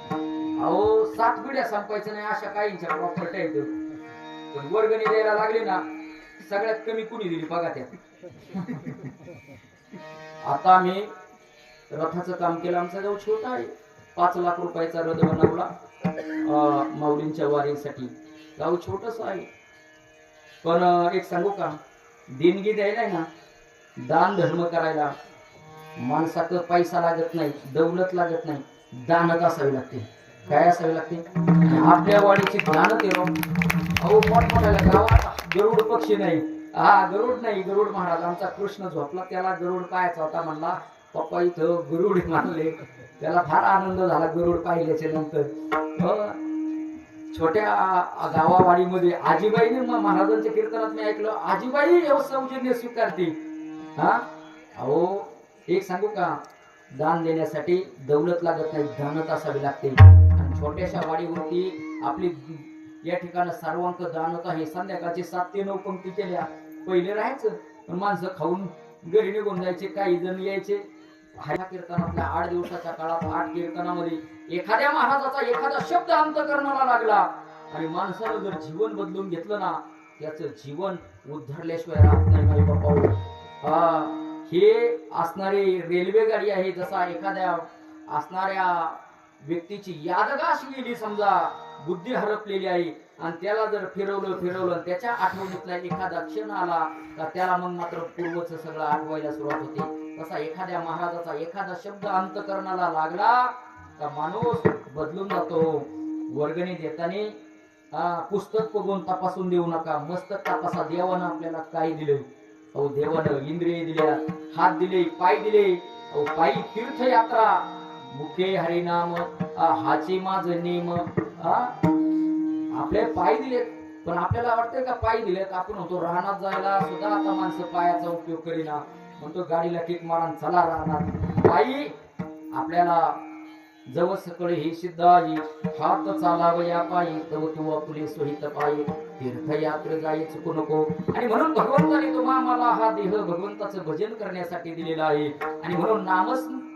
अहो 7 पिढ्या संपायचं नाही अशा काहींच्या प्रॉपर्टी आहेत. पण वर्गणी द्यायला लागली ना सगळ्यात कमी कुणी दिली बघा त्या. आता आम्ही रथाचं काम केलं. आमचा गाव छोटा आहे, 5 लाख रुपयाचा रथ बनवला माऊलींच्या वारीसाठी. गाव छोटस आहे. पण एक सांगू का? देणगी द्यायला ना, दान धर्म करायला माणसाचं पैसा लागत नाही, दौलत लागत नाही, दानत असावी लागते. काय असावी लागते? आपल्या वाडीची दानत येतो. अहो मोठमोठ्या गावात गरुड पक्षी नाही, गरुड नाही, गरुड महाराज आमचा कृष्ण झोपला, त्याला गरुड पाहायचा होता. म्हणला पप्पा इथं गरुड मानले. त्याला फार आनंद झाला गरुड पाहिल्याच्या नंतर. छोट्या गावावाडीमध्ये आजीबाईने महाराजांच्या कीर्तनात मी ऐकलं, आजीबाई सौजन्य स्वीकारते. अहो एक सांगू का? दान देण्यासाठी दौलत लागत नाही, दानत असावी लागते. आणि छोट्याशा वाडीवरती आपली या ठिकाणी सर्वांक दानत आहे. संध्याकाळचे 7 ते 9 पंक्ती केल्या. पहिले राहायचं पण माणसं खाऊन घरी निघून जायचे. काही जण यायचे. ह्या कीर्तनातल्या 8 दिवसाच्या काळात 8 कीर्तनामध्ये एखाद्या महाराजाचा एखादा शब्द अंतकरणाला लागला आणि माणसानं जर जीवन बदलून घेतलं ना, त्याचं जीवन उद्धरल्याशिवाय राहत नाही बाबा. हे असणारी रेल्वे गाडी आहे. जसा एखाद्या असणाऱ्या व्यक्तीची यादगाश गेली, समजा बुद्धी हरपलेली आहे, आणि त्याला जर फिरवलं त्याच्या आठवणीतला एखादा क्षण आला तर त्याला मग मात्र पूर्वच सगळं आठवायला सुरुवात होते. तसा एखाद्या महाराजाचा एखादा शब्द अंतकरणाला लागला तर माणूस बदलून जातो. वर्गणी देताना पुस्तक बघून तपासून देऊ नका, मस्तक तपासा. देवानं आपल्याला काय दिलं? अहो देवानं इंद्रिय दिल्या, हात दिले, पाय दिले. अहो पायी तीर्थयात्रा, मुखे हरिनाम हाची माझ नेम. आपले पाय दिलेत, पण आपल्याला वाटतंय का पाय दिलेत आपण होतो राहणार जायला सुद्धा आता माणसं पायाचा उपयोग करीना. म्हणतो गाडीला किक मारा चला राहणार. पायी आपल्याला जव सकळे ही सिद्ध आहे. हात चालावया पायी तव तू आपले सोहित पायी, तीर्थयात्रे जाई चुकू नको. आणि म्हणून भगवंताने तुम्हाला हा देह भगवंताचं भजन करण्यासाठी दिलेला आहे. आणि म्हणून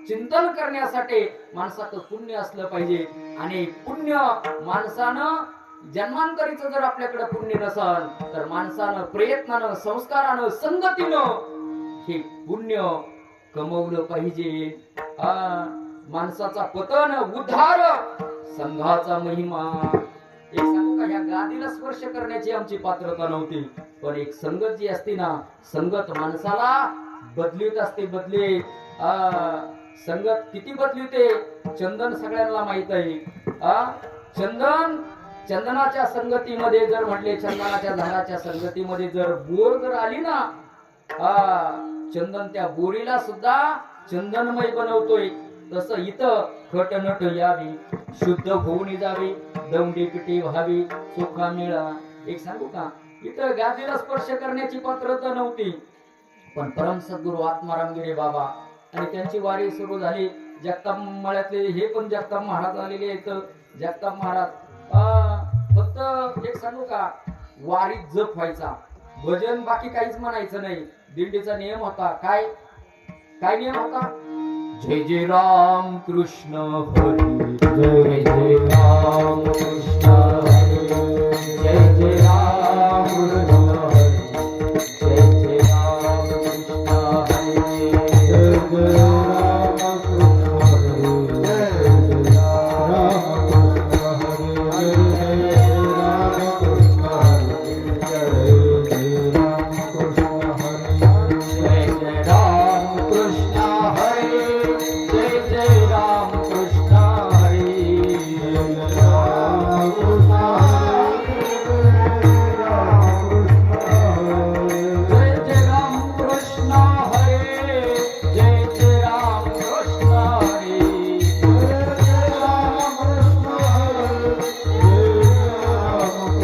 चिंतन करण्यासाठी माणसाचं पुण्य असलं पाहिजे. आणि पुण्य माणसानं जन्मांतरीचं जर आपल्याकडे पुण्य नसल तर माणसानं प्रयत्नानं संस्कारानं संगतीनं हे पुण्य कमवलं पाहिजे. माणसाचा पतन उद्धार संघाचा महिमा. एक सांगू का, ह्या गादीला स्पर्श करण्याची आमची पात्रता नव्हती, पण एक संगत जी असते ना, संगत माणसाला बदलीत असते. संगत किती बदलते चंदन सगळ्यांना माहित आहे. चंदनाच्या संगतीमध्ये जर म्हटले, चंदनाच्या झाडाच्या संगतीमध्ये जर बोर जर आली ना, चंदन त्या बोरीला सुद्धा चंदनमय बनवतोय. तसं इथं खटनट यावी, शुद्ध होऊन जावी, दौंडी पिटी व्हावी, सुखा मिळा. एक सांगू का, इथं गादीला स्पर्श करण्याची पात्रता नव्हती, पण परम सद्गुरू आत्माराम गिरे बाबा आणि त्यांची वारी सुरू झाली. जगताप मळ्यातले हे पण जगताप महाराज आलेले आहेत. जगताप महाराज फक्त एक सांगू का, वारीत जप व्हायचा, भजन बाकी काहीच म्हणायचं नाही. दिंडीचा नियम होता. काय नियम होता? जय जय राम कृष्ण हरी, जय जय राम कृष्ण हरी, जय जय राम कृष्ण हरी, जय जय राम कृष्ण हरी, जय जय राम कृष्ण हरी, जय जय राम कृष्ण हरी, जय जय राम कृष्ण हरी, जय जय राम कृष्ण हरी, जय जय राम कृष्ण हरी, जय जय राम कृष्ण हरी, जय जय राम कृष्ण हरी,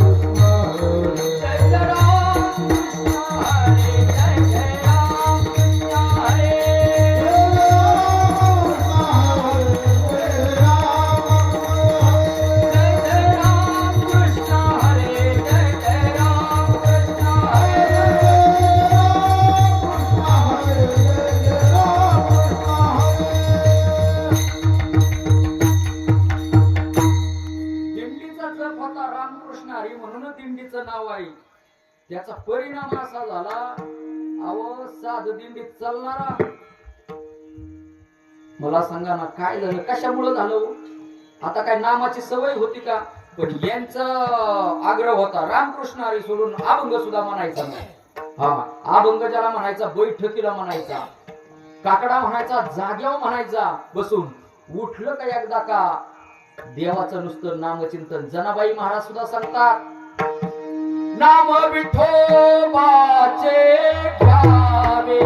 जय जय राम कृष्ण हरी, जय जय राम कृष्ण हरी, जय जय राम कृष्ण हरी, जय जय राम कृष्ण हरी, दिंडीचा जप होता रामकृष्ण हरी, म्हणून दिंडीचं नाव आहे. त्याचा परिणाम असा झाला, अहो साध दिंडीत चालणारा, मला सांगा ना काय झालं, कशामुळे झालं? आता काय नामाची सवय होती का? पण यांचा आग्रह होता रामकृष्ण हरी सोडून अभंग सुद्धा म्हणायचा नाही. अभंग ज्याला म्हणायचा बैठकीला म्हणायचा, काकडा म्हणायचा जाग्यावर म्हणायचा बसून. उठलं का एकदा का देवाचं नुसतं नामचिंतन. जनाबाई महाराज सुद्धा सांगतात, नाम विठोबाचे घ्यावे,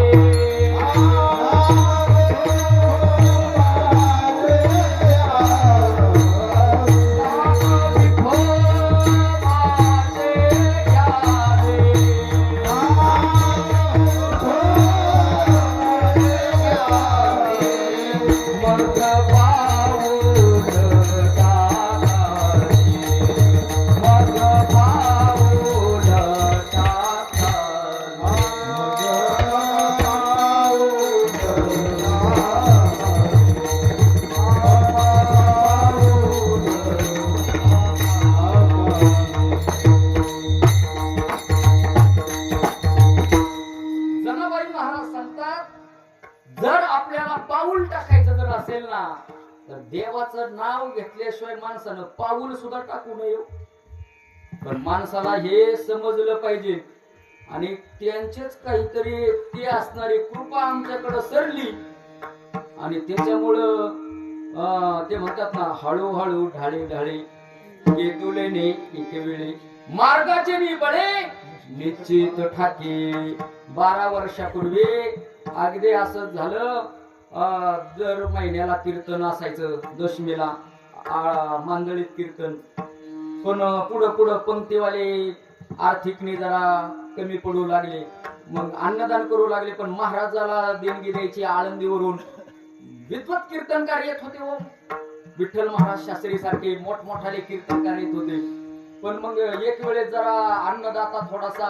तर देवाचं नाव घेतल्याशिवाय माणसानं पाऊल सुद्धा टाकू नये. पण माणसाला हे समजलं पाहिजे आणि त्यांचेच काहीतरी ते असणारी कृपा आमच्याकडे सरली आणि त्याच्यामुळं ते म्हणतात ना, हळूहळू ढाळे ढाळे तुले ने एक वेळे मार्गाचे निबळे निश्चित ठाके. 12 वर्षापूर्वी अगदी असंच झालं. दर महिन्याला कीर्तन असायचं, दशमीला मांदळीत कीर्तन. पण पुढं पंक्तीवाले आर्थिकने जरा कमी पडू लागले, मग अन्नदान करू लागले. पण महाराजाला देणगी द्यायची आळंदीवरून विद्वत कीर्तनकार येत होते. विठ्ठल महाराज शास्त्री सारखे मोठमोठाले कीर्तनकार येत होते. पण मग एक वेळेस जरा अन्नदाता थोडासा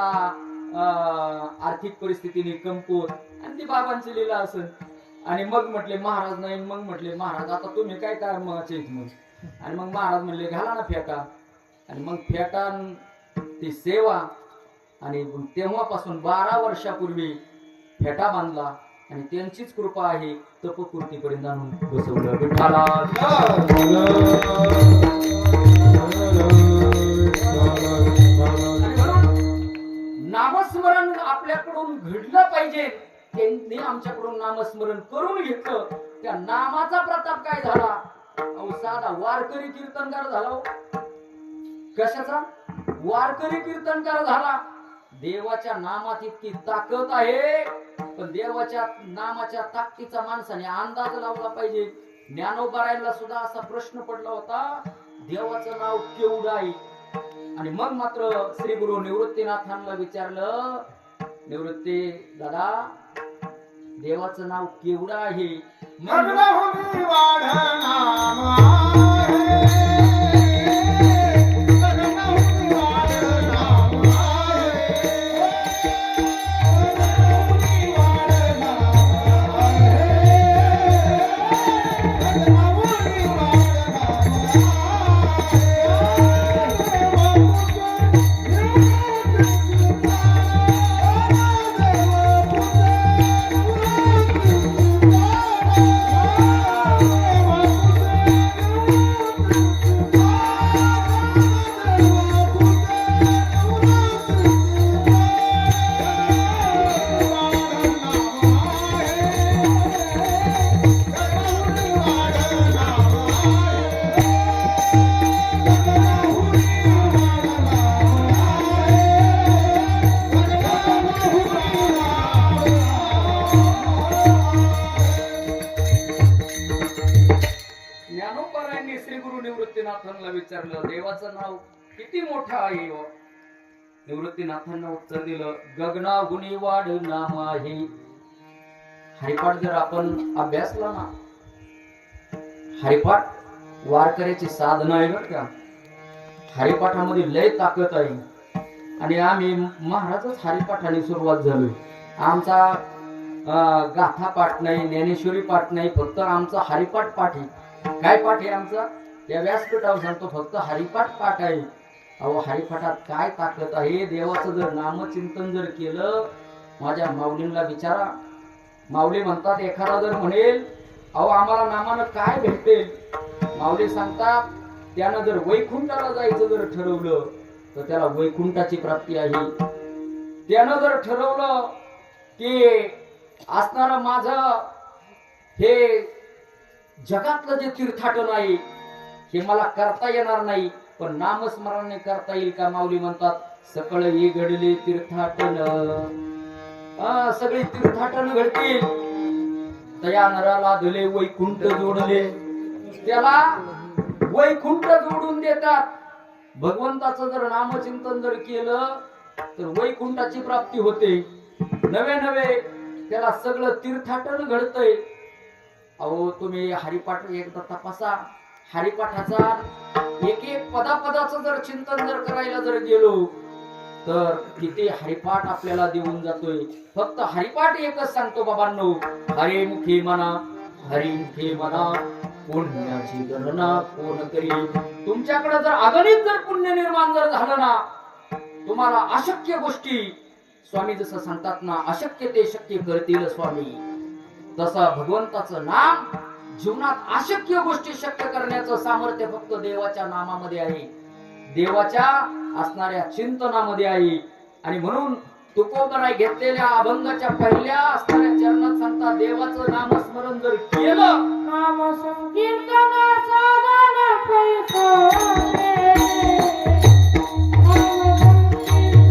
आर्थिक परिस्थितीने कमकुवत, आणि ती बाबांची लीला असेल. आणि मग म्हटले महाराज नाही. मग म्हटले महाराज आता तुम्ही काय कर्माचे आहेत मग. आणि मग महाराज म्हणले घाला ना फेटा. आणि मग फेटा ती सेवा. आणि तेव्हापासून 12 वर्षापूर्वी फेटा बांधला आणि त्यांचीच कृपा आहे तपपूर्तीपर्यंत आणून बसवलं विठ्ठला. नामस्मरण आपल्याकडून घडलं पाहिजे. त्यांनी आमच्याकडून नामस्मरण करून घेतलं. त्या नामाचा प्रताप काय झाला. अहो साधा वारकरी कीर्तनकार झाला. कशाचा वारकरी कीर्तनकार झाला. देवाच्या नामात इतकी ताकद आहे. पण देवाच्या नामाच्या ताकदीचा माणसाने अंदाज लावला पाहिजे. ज्ञानोबारायला सुद्धा असा प्रश्न पडला होता देवाचं नाव केवढं आहे. आणि मग मात्र श्री गुरु निवृत्तीनाथांना विचारलं निवृत्ती दादा देवाचं नाव केवढं आहे. गगनाहुनी वाढ नाम आहे. गगनाहुनी वाढ नाम आहे. गगनाहुनी वाढ नाम आहे. गगनाहुनी ज्ञानोबारायांनी श्री गुरु निवृत्तीनाथांना विचारलं देवाचं नाव किती मोठं आहे. निवृत्तीनाथांना उत्तर दिलं गगनाहुनी वाढ नाम आहे. हरिपाठ जर आपण अभ्यासला ना हरिपाठ वारकऱ्याची साधना आहे बरं का. हरिपाठामध्ये लय ताकद आहे. आणि आम्ही महाराजच हरिपाठाने सुरुवात झालोय. आमचा गाथा पाठ नाही ज्ञानेश्वरी पाठ नाही फक्त आमचा हरिपाठ पाठ आहे. काय पाठ आहे आमचा त्या व्यासपीठावर सांगतो फक्त हरिपाठ पाठ आहे. अहो हरिपाठात काय ताकद आहे. देवाचं जर नामचिंतन जर केलं माझ्या माऊलींना विचारा. माऊली म्हणतात एखादा जर म्हणेल अहो आम्हाला नामानं काय भेटेल. माऊली सांगतात त्यानं जर वैकुंठाला जायचं जर ठरवलं तर त्याला वैकुंठाची प्राप्ती आहे. त्यानं जर ठरवलं की असणारं माझं हे जगातलं जे तीर्थाटन आहे हे मला करता येणार नाही पण नामस्मरणाने करता येईल का. माऊली म्हणतात सकळ ही घडली तीर्थाटन. सगळी तीर्थाटन घडतील. तया नराला धुले वैकुंठ जोडले. त्याला वैकुंठ जोडून देतात. भगवंताचं जर नामचिंतन जर केलं तर वैकुंठाची प्राप्ती होते. नवे नवे त्याला सगळं तीर्थाटन घडतंय. अहो तुम्ही हरिपाठ एकदा तपासा. हरिपाठाचा एक एक पदापदाचं जर चिंतन जर करायला जर गेलो तर किती हरिपाठ आपल्याला देऊन जातोय. फक्त हरिपाठ एकच सांगतो बाबांनो हरिमुखी म्हणा हरिमुखी म्हणा पुण्याची गणना कोण करी. तुमच्याकडे जर अगणित जर पुण्य निर्माण जर झालं ना तुम्हाला अशक्य गोष्टी स्वामी जसं सांगतात ना अशक्य ते शक्य करतील स्वामी. तसं भगवंताचं नाम जीवनात अशक्य गोष्टी शक्य करण्याचं सामर्थ्य फक्त देवाच्या नामामध्ये आहे. देवाच्या असणाऱ्या चिंतनामध्ये आहे. आणि म्हणून तुकोबराय घेतलेल्या अभंगाच्या पहिल्या असणाऱ्या चरणात सांगता देवाचं नामस्मरण जर केलं नाम संकीर्तन साधन पैसा नाम संकीर्तन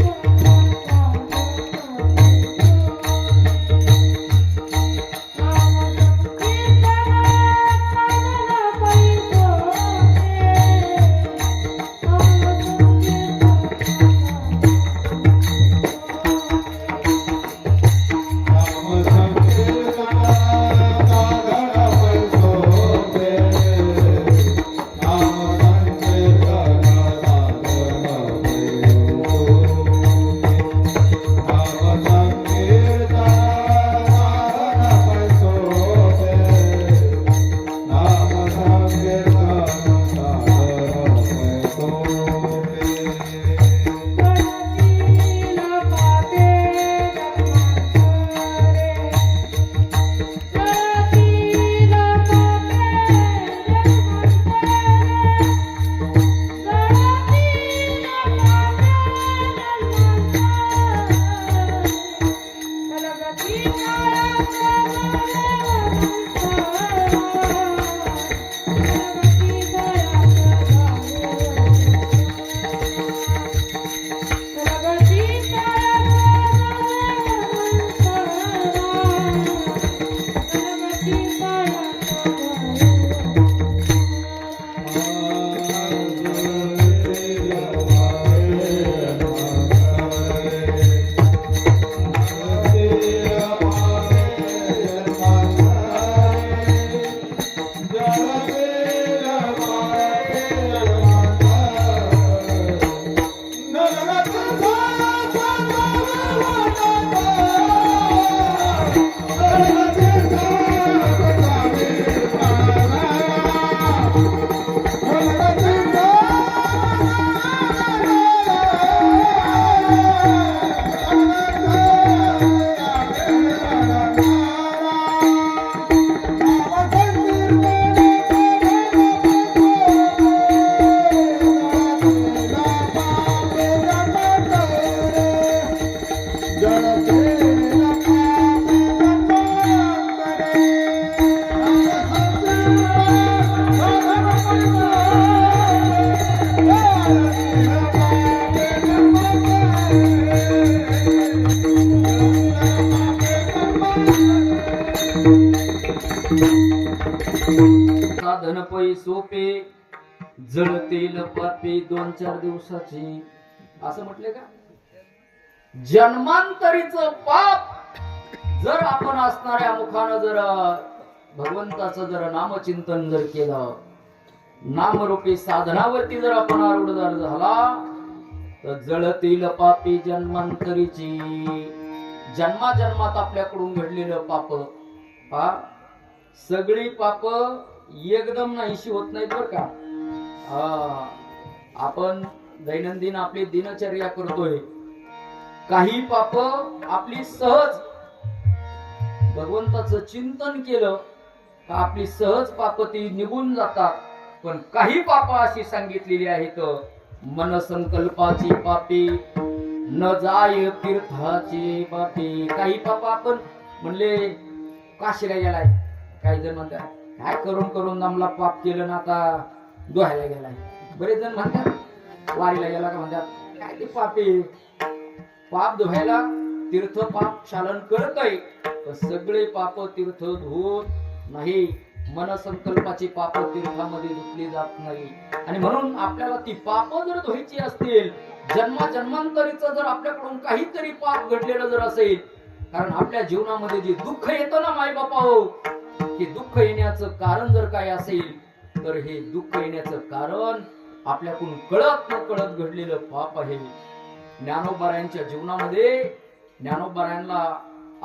साधन पै सोपे जळतील पापी 2-4 दिवसाची, असं म्हटले का? जन्मांतरीच पाप जर आपण असणाऱ्या मुखानं जर भगवंताचं जर नामचिंतन जर केलं, नामरूपी साधनावरती जर आपण आरूढ झाला, तर जळतील पापी जन्मांतरीची. जन्माजन्मात आपल्याकडून घडलेलं पाप, हा सगळी पाप एकदम नाहीशी होत नाहीत बर का. आपण दैनंदिन आपली दिनचर्या करतोय, काही पाप आपली सहज भगवंताचं चिंतन केलं का आपली सहज पाप ती निघून जातात. पण काही पाप अशी सांगितलेली आहेत, मन संकल्पाची पापी, न जाय तीर्थाची पापी. काही पाप आपण म्हणले काशीला गेलाय, काही जण म्हणतात काय करून करून दमला, पाप केलं ना आता दोहायला गेलाय. बरेच जण म्हणतात वारीला गेला का म्हणतात काय ते पापी, पाप धुवायला तीर्थ पाप क्षालन करतय, पण सगळे पाप तीर्थ धुवत नाही. मन संकल्पाची पाप तीर्थामध्ये धुतली जात नाही. आणि म्हणून आपल्याला ती पाप जर धुवायची असतील, जन्मांतरीचं जर आपल्याकडून काहीतरी पाप घडलेलं जर असेल, कारण आपल्या जीवनामध्ये जे दुःख येतं ना माय बापा हो, हे दुःख येण्याचं कारण जर काय असेल, तर हे दुःख येण्याचं कारण आपल्याकडून कळत न कळत घडलेलं पाप आहे. ज्ञानोबारायांच्या जीवनामध्ये ज्ञानोबारायांना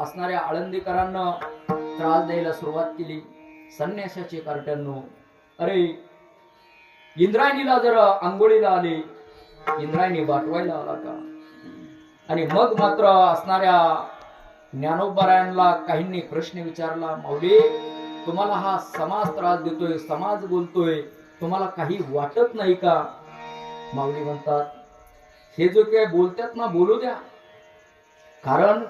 असणाऱ्या आळंदीकरांना त्रास द्यायला सुरुवात केली. संन्यासाचे कार्ट्यांनो, अरे इंद्रायणीला जर आंघोळीला आले, इंद्रायणी बाटवायला आला का? आणि मग मात्र असणाऱ्या ज्ञानोबारायांना काहींनी प्रश्न विचारला, माऊली तुम्हाला हा समाज त्रास देतोय, समाज बोलतोय, तुम्हाला काही वाटत नाही का? माऊली म्हणतात हे जो काय बोलतात ना बोलू द्या, कारण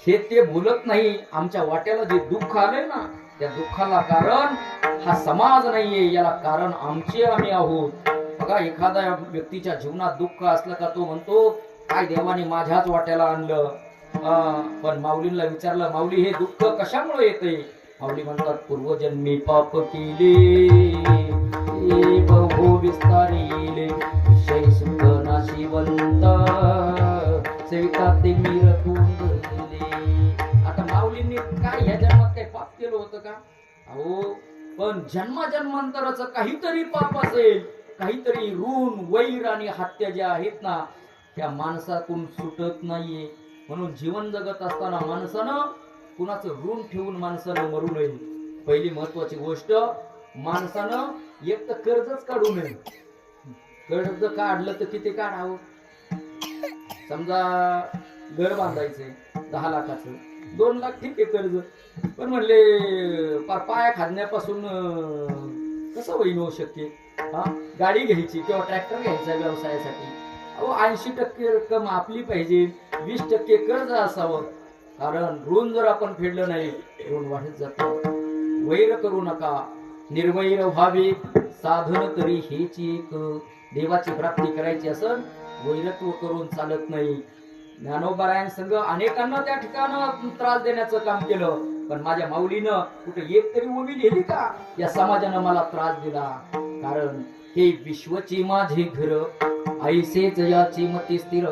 हे ते बोलत नाही. आमच्या वाट्याला जे दुःख आलंय ना, त्या दुःखाला कारण हा समाज नाहीये, याला कारण आम्ही आहोत. बघा एखाद्या व्यक्तीच्या जीवनात दुःख असलं का तो म्हणतो काय देवाने माझ्याच वाट्याला आणलं. पण माऊलींना विचारलं, माऊली हे दुःख कशामुळे येते? माऊली म्हणतात पूर्वजन्मी पाप केले, बहु विस्तारिले, विषय सुख नाशिवंत, सेविका ते मीर कुंडले. आता माऊलींनी काय ह्या जन्मात काही पाप केलं होतं का? अहो, पण जन्मांतराचं काहीतरी पाप असेल, काहीतरी ऋण वैर आणि हत्या ज्या आहेत ना, त्या माणसातून सुटत नाहीये. म्हणून जीवन जगत असताना माणसानं कुणाचं ऋण ठेवून माणसानं मरू नये. पहिली महत्वाची गोष्ट, माणसानं एक तर कर्जच काढू नये. कर्ज काढलं तर किती काढावं? समजा घर बांधायचंय 10 लाखाचं, 2 लाख ठीक आहे कर्ज, पण म्हणले पाया खाजण्यापासून कसं होईन हो शक्य? गाडी घ्यायची किंवा ट्रॅक्टर घ्यायचा व्यवसायासाठी, अहो 80% रक्कम आपली पाहिजे, 20% कर्ज असावं. कारण ऋण जर आपण फेडलं नाही, ऋण वाढत जातं. वैर करू नका, निर्वैर व्हावे साधन तरी हेच एक. देवाची प्राप्ती करायची असेल वैरत्व करून चालत नाही. ज्ञानोबारायांसंग अनेकांना त्या ठिकाणी त्रास देण्याचं काम केलं, पण माझ्या माऊलीनं कुठे एक तरी ओवी लिहिली का या समाजानं मला त्रास दिला? कारण हे विश्वची माझे घर, ऐसेच याची मती स्थिर,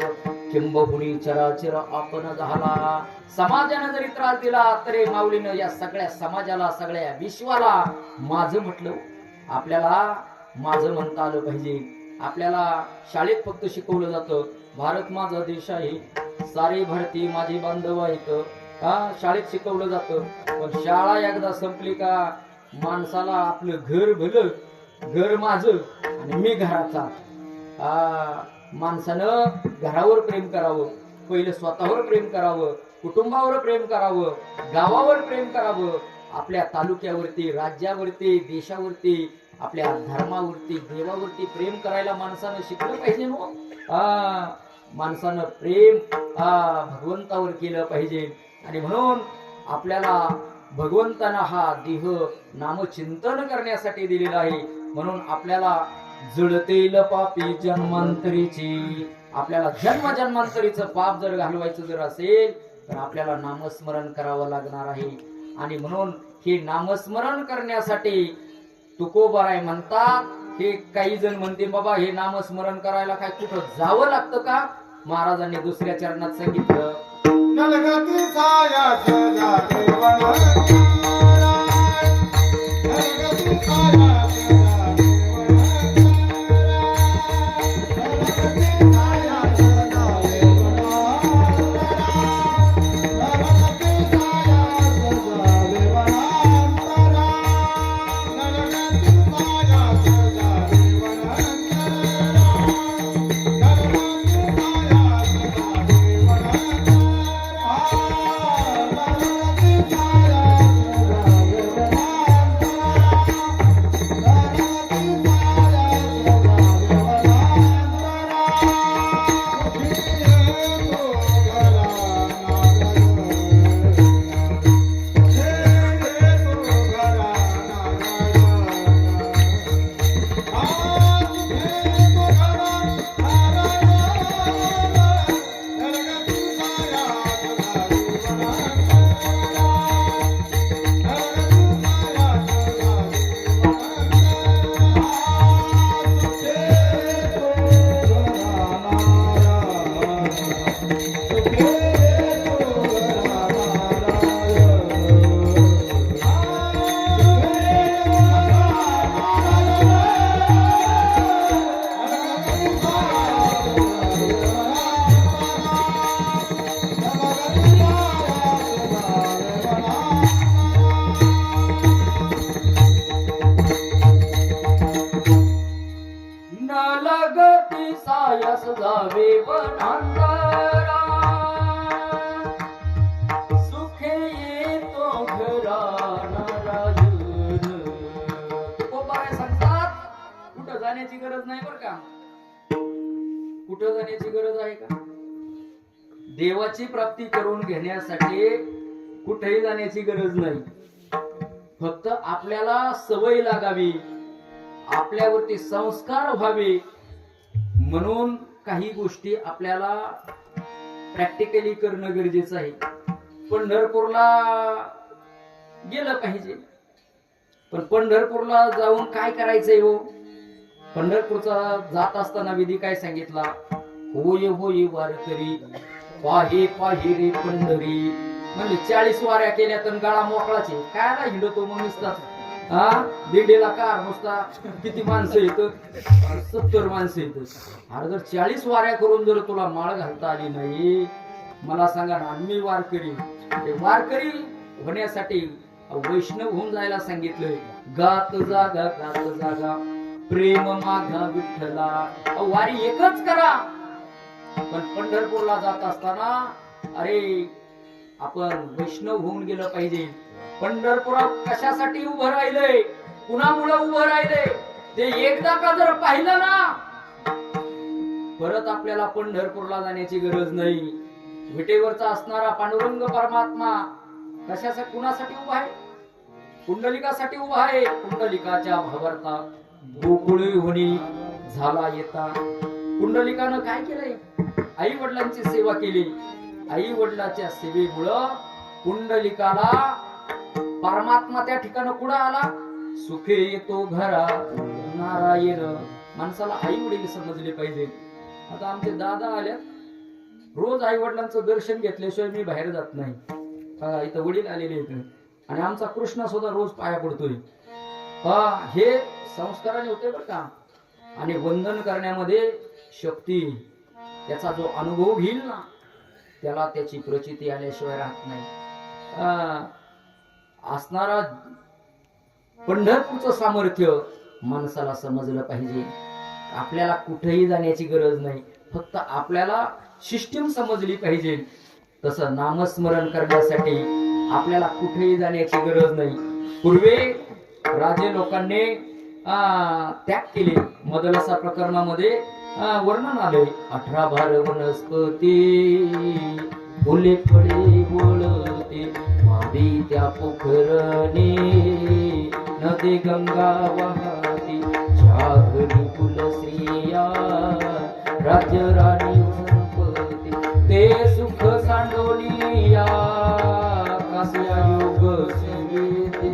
किंबहुनी चराचर आपण झाला. समाजानं जरी त्रास दिला तरी माऊलीनं या सगळ्या समाजाला, सगळ्या विश्वाला माझं म्हटलं. आपल्याला माझं म्हणता आलं पाहिजे. आपल्याला शाळेत फक्त शिकवलं जातं भारत माझा देश आहे, सारी भारतीय माझी बांधव आहेत. शाळेत शिकवलं जातं, पण शाळा एकदा संपली का माणसाला आपलं घर भलं, घर माझं आणि मी घराचा. माणसानं घरावर प्रेम करावं, पहिलं स्वतःवर प्रेम करावं, कुटुंबावर प्रेम करावं, गावावर प्रेम करावं, आपल्या तालुक्यावरती, राज्यावरती, देशावरती, आपल्या धर्मावरती, देवावरती प्रेम करायला माणसानं शिकलं पाहिजे ना. माणसानं प्रेम भगवंतावर केलं पाहिजे. आणि म्हणून आपल्याला भगवंतानं हा देह नामचिंतन करण्यासाठी दिलेला आहे. म्हणून आपल्याला जळतेल पापी जन्मांतरीची, आपल्याला जन्म जन्मांतरीचं पाप जर घालवायचं जर असेल तर आपल्याला नामस्मरण करावं लागणार आहे. आणि म्हणून हे नामस्मरण करण्यासाठी तुकोबाराय म्हणतात, हे काही जण म्हणते बाबा हे नामस्मरण करायला काय कुठं जावं लागतं का? महाराजांनी दुसऱ्या चरणात सांगितलं, नलगती सायास जाते वनांतराय, नलगती सायास जाते सायास जावे वनांतरा, सुखे येतो घरा नारायण. तुकोबाराय सांगतात, कुठं जाण्याची गरज नाही बरं का. कुठं जाण्याची गरज आहे का? देवाची प्राप्ती करून घेण्यासाठी कुठेही जाण्याची गरज नाही. फक्त आपल्याला सवय लागावी, आपल्यावरती संस्कार व्हावे, म्हणून काही गोष्टी आपल्याला प्रॅक्टिकली करणं गरजेचं आहे. पंढरपूरला गेलं पाहिजे, पण पंढरपूरला जाऊन काय करायचंय हो? पंढरपूरचा जात असताना विधी काय सांगितला? होय होय वारकरी पाहे पाहे रे पंढरी. म्हणजे 40 वाऱ्या केल्या तर गाळा मोकळाचे कायला हिंडतो मग नुसताच. दिंडीला कार नुसता किती माणसं येतं? 70 माणसं येतं. अरे जर 40 वाऱ्या करून जर तुला माळ घालता आली नाही, मला सांगा ना. मी वारकरी, वारकरी होण्यासाठी वैष्णव होऊन जायला सांगितलंय. गात जागा प्रेम मागा विठ्ठला. वारी एकच करा. पण पंढरपूरला जात असताना अरे आपण वैष्णव होऊन गेलं पाहिजे. पंढरपुरात कशासाठी उभं राहिलंय, कुणामुळे उभं राहिलंय ते एकदा का जर पाहिलं ना, परत आपल्याला पंढरपूरला जाण्याची गरज नाही. विटेवरचा असणारा पांडुरंग परमात्मा कशासाठी, कुणासाठी उभा आहे? कुंडलिकासाठी उभा आहे. कुंडलिकाच्या भावार्था गोकुळी होणी झाला येता. कुंडलिकानं काय केलंय? आई वडिलांची सेवा केली. आई वडिलांच्या सेवेमुळं कुंडलिकाला परमात्मा त्या ठिकाणी कुठं आला? सुखे येतो घरा नारायण. माणसाला आई वडील समजले पाहिजे. आता आमचे दादा आल्या, रोज आई वडिलांचं दर्शन घेतल्याशिवाय मी बाहेर जात नाही. इथं वडील आलेले आहेत आणि आमचा कृष्ण सुद्धा रोज पाया पडतोय. हे संस्काराने होते बरं का. आणि वंदन करण्यामध्ये शक्ती. त्याचा जो अनुभव घेईल ना त्याला त्याची प्रचिती आल्याशिवाय राहत नाही. असणारा पंढरपूरचं सामर्थ्य माणसाला समजलं पाहिजे. आपल्याला कुठेही जाण्याची गरज नाही, फक्त आपल्याला सिस्टीम समजली पाहिजे. तसं नामस्मरण करण्यासाठी आपल्याला कुठेही जाण्याची गरज नाही. पूर्वी राजे लोकांनी त्याग केले. मदलसा प्रकरणामध्ये वर्णन आले. 18 भार वनस्पती फुले फळे बोलते मादी त्या पोखरणे नदी गंगा वाहती जागरी कुल स्त्रिया राज्य राणी संपत्ती ते सुख सांडोनिया कासया योग सेविते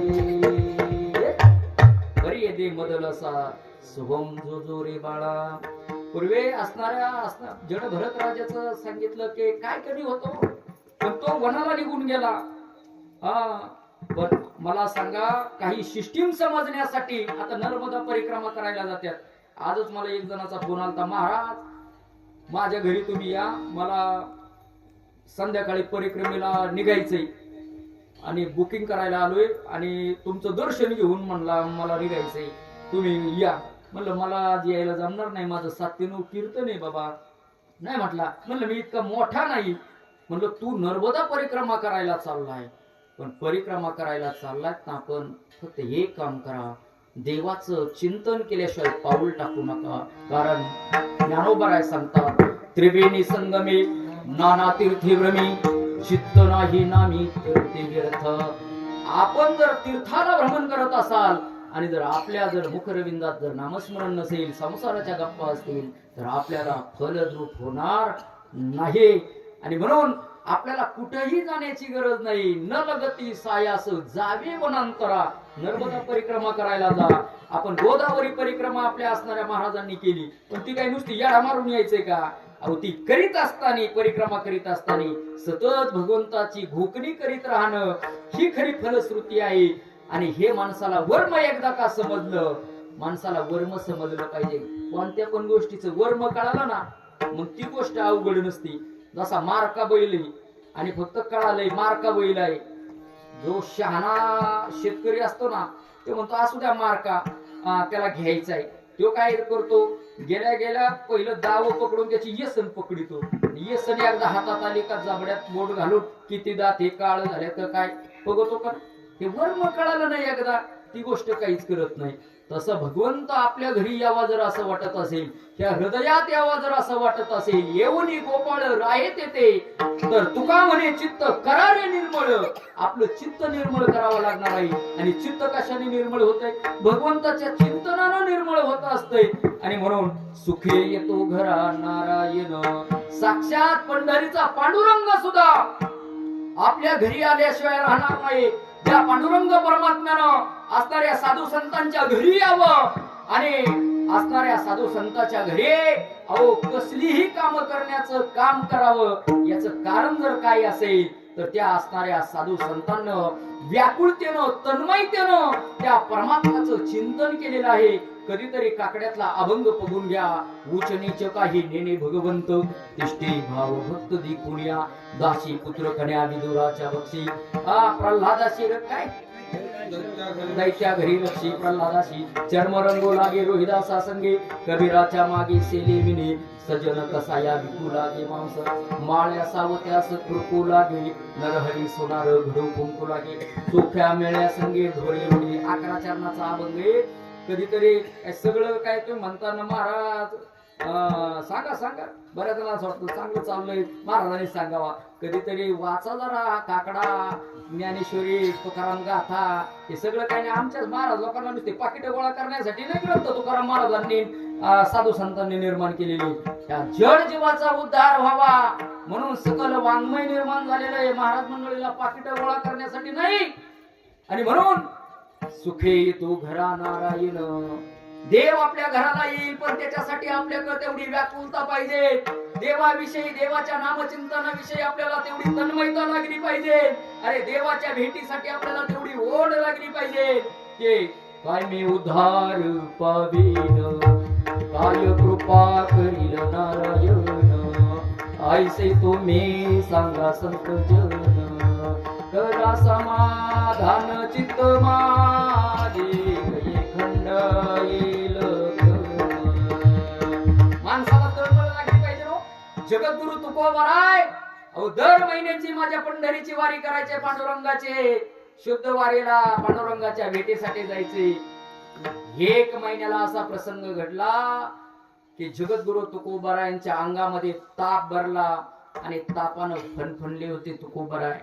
बरी येते मदलसा शुभम जो जो रे बाळा. पूर्वी असणाऱ्या जड भरत राजाचं सांगितलं की काय कधी होतो, पण तो वनाला निघून गेला. पण मला सांगा, काही सिस्टीम समजण्यासाठी आता नर्मदा परिक्रमा करायला जातात. आजच मला एक जणाचा फोन आलता, महाराज माझ्या घरी तुम्ही या, मला संध्याकाळी परिक्रमेला निघायचंय आणि बुकिंग करायला आलोय आणि तुमचं दर्शन घेऊन म्हणला मला निघायचंय, तुम्ही या. म्हणलं मला आज यायला जमणार नाही, माझं 7 ते 9 कीर्तन आहे बाबा. नाही म्हटला. म्हणलं मी इतका मोठा नाही. म्हणलं तू नर्मदा परिक्रमा करायला चाललाय, पण परिक्रमा करायला चाललाय ना, आपण फक्त हे काम करा, देवाचं चिंतन केल्याशिवाय पाऊल टाकू नका. कारण ज्ञानोबा सांगतात, त्रिवेणी संगमे नाना तीर्थी भ्रमी चित्त नाही नामी तीर्थी व्यर्थ. आपण जर तीर्थाला भ्रमण करत असाल आणि जर आपल्या मुखरविंदात जर नामस्मरण नसेल, संसाराच्या गप्पा असतील, तर आपल्याला फलद्रूप होणार नाही. आणि म्हणून आपल्याला कुठेही जाण्याची गरज नाही. न लगती सायास जावे वनांतरा. नर्मदा परिक्रमा करायला जा. आपण गोदावरी परिक्रमा आपल्या असणाऱ्या महाराजांनी केली, पण ती काही नुसती याडा मारून यायचंय का? अहो ती करीत असताना, परिक्रमा करीत असताना सतत भगवंताची घोकणी करीत राहणं ही खरी फलश्रुती आहे. आणि हे माणसाला वर्म एकदा का समजलं, माणसाला वर्म समजलं पाहिजे. कोणत्या पण गोष्टीचं वर्म कळालं ना, मग ती गोष्ट अवघड नसती. जसा मारका बैल आहे आणि फक्त कळालंय मारका बैल आहे, जो शहाणा शेतकरी असतो ना, ते म्हणतो असू द्या मारका, त्याला घ्यायचा आहे. तो काय करतो, गेल्या गेल्या पहिलं दाव पकडून त्याची येसन पकडितो. येसन एकदा हातात आली का जाबड्यात बोट घालून किती दात हे काळ झाले तर काय बघतो का, हे वर्म कळालं नाही एकदा, ती गोष्ट काहीच करत नाही. तसं भगवंत आपल्या घरी यावा जर असं वाटत असेल, त्या हृदयात यावा जर असं वाटत असेल, येऊनी गोपाळ राहेत येते, तर तुका म्हणे चित्त करारे निर्मळ. आपलं चित्त निर्मळ करावं लागणार आहे. आणि चित्त कशाने निर्मळ होत आहे? भगवंताच्या चिंतनानं निर्मळ होत असतंय. आणि म्हणून सुखे येतो घरा नारायण. साक्षात पंढरीचा पांडुरंग सुद्धा आपल्या घरी आल्याशिवाय राहणार नाही. त्या पांडुरंग परमात्म्यानं असणाऱ्या साधू संतांच्या घरी यावं आणि असणाऱ्या साधू संतांच्या घरी अहो कसलीही काम करण्याचं काम करावं. याचं कारण जर काय असेल तर त्या असणाऱ्या साधू संतांना व्याकुळतेनं, तन्मयतेनं त्या परमात्म्याचं चिंतन केलेलं आहे. कधीतरी काकड्यातला अभंग बघून घ्या. उच नीच काही नेने भगवंत तिष्ठी भाव भक्त दिकुनिया दासी पुत्र कन्या विदुराच्या बक्षी. प्रल्हादाशी काय दैत्या घरी लक्षी प्रल्हादाशी चर्म रंगो लागे रोहिदासा संगे कबीराच्या मागे सेले विने सजन कसा या विकू लागे मांस माळ्या सावत्यास कृपू लागे नरहरी सोनार घडू कुंकू लागे सोफ्या मेळ्या संगे ढोळे रुढे. 11 चरणाचा अभंग. कधीतरी सगळं काय तुम्ही म्हणताना महाराज सांगा बऱ्याच जणांना असं वाटतं चांगलं चाललंय महाराजांनी सांगावा. कधीतरी वाचा जरा काकडा, ज्ञानेश्वरी, तुकाराम गाथा, हे सगळं काही नाही. आमच्याच महाराज लोकांना नुसते पाकिट गोळा करण्यासाठी नाही ग्रंथ तुकाराम महाराजांनी साधू संतांनी निर्माण केलेली. त्या जड जीवाचा उद्धार व्हावा म्हणून सकल वाङ्मय निर्माण झालेलं आहे. महाराज मंडळीला पाकिट गोळा करण्यासाठी नाही. आणि म्हणून सुखे येतो घरा नारायण. देव आपल्या घराला येईल, पण त्याच्यासाठी आपल्याकडे तेवढी व्याकुलता पाहिजे. देवाविषयी, देवाच्या नामचिंतनाविषयी आपल्याला तेवढी तन्मयता लागली पाहिजे. अरे देवाच्या भेटीसाठी आपल्याला तेवढी ओढ लागली पाहिजे की काय मी उद्धार पावीन, काय कृपा करील नारायण. ऐसे तुम्ही सांगा संत जन करा समाधान चित्त माझे गये खंड येईल माणसाला तळमळ लागली पाहिजे हो. जगद्गुरु तुकोबाराय अहो दर महिन्याची माझ्या पंढरीची वारी करायची पांडुरंगाचे शुद्ध वारीला पांडुरंगाच्या भेटीसाठी जायचे. एक महिन्याला असा प्रसंग घडला की जगद्गुरु तुकोबारायांच्या अंगामध्ये ताप भरला आणि तापानं फणफणले होते तुकोबाराय.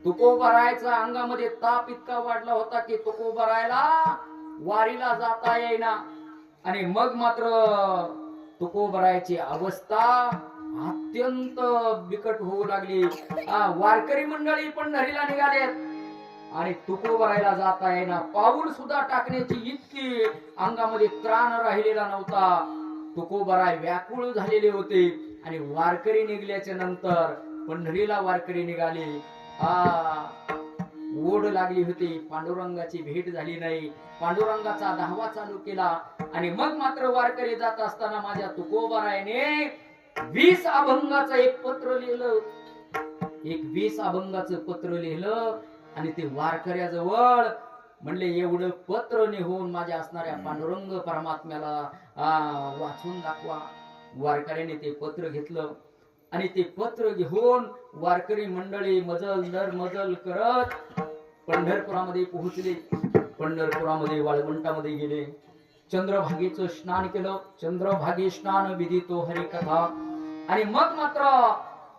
तुकोबारायचा अंगामध्ये ताप इतका वाढला होता की तुकोबारायला वारीला जाता येईना. आणि मग मात्र तुकोबारायची अवस्था अत्यंत बिकट होऊ लागली. वारकरी मंडळी पंढरीला निघालेत आणि तुकोबारायला जाता येईना. पाऊल सुद्धा टाकण्याची इतकी अंगामध्ये त्राण राहिलेला नव्हता. तुकोबाराय व्याकुळ झालेले होते. आणि वारकरी निघल्याच्या नंतर पंढरीला वारकरी निघाले. ओढ लागली होती. पांडुरंगाची भेट झाली नाही. पांडुरंगाचा धावा चालू केला. आणि मग मात्र वारकरी जात असताना माझ्या तुकोबारायने 20 अभंगाचं एक पत्र लिहिलं. 20 अभंगाचं पत्र लिहिलं आणि ते वारकऱ्याजवळ म्हणले एवढं पत्र लिहून माझ्या असणाऱ्या पांडुरंग परमात्म्याला वाचून दाखवा. वारकऱ्याने ते पत्र घेतलं आणि ते पत्र घेऊन वारकरी मंडळी मजल दर मजल करत पंढरपुरामध्ये पोहोचले. पंढरपुरामध्ये वाळवंटामध्ये गेले. चंद्रभागेचं स्नान केलं. चंद्रभागे स्नान विधी तो हरिकथा. आणि मग मात्र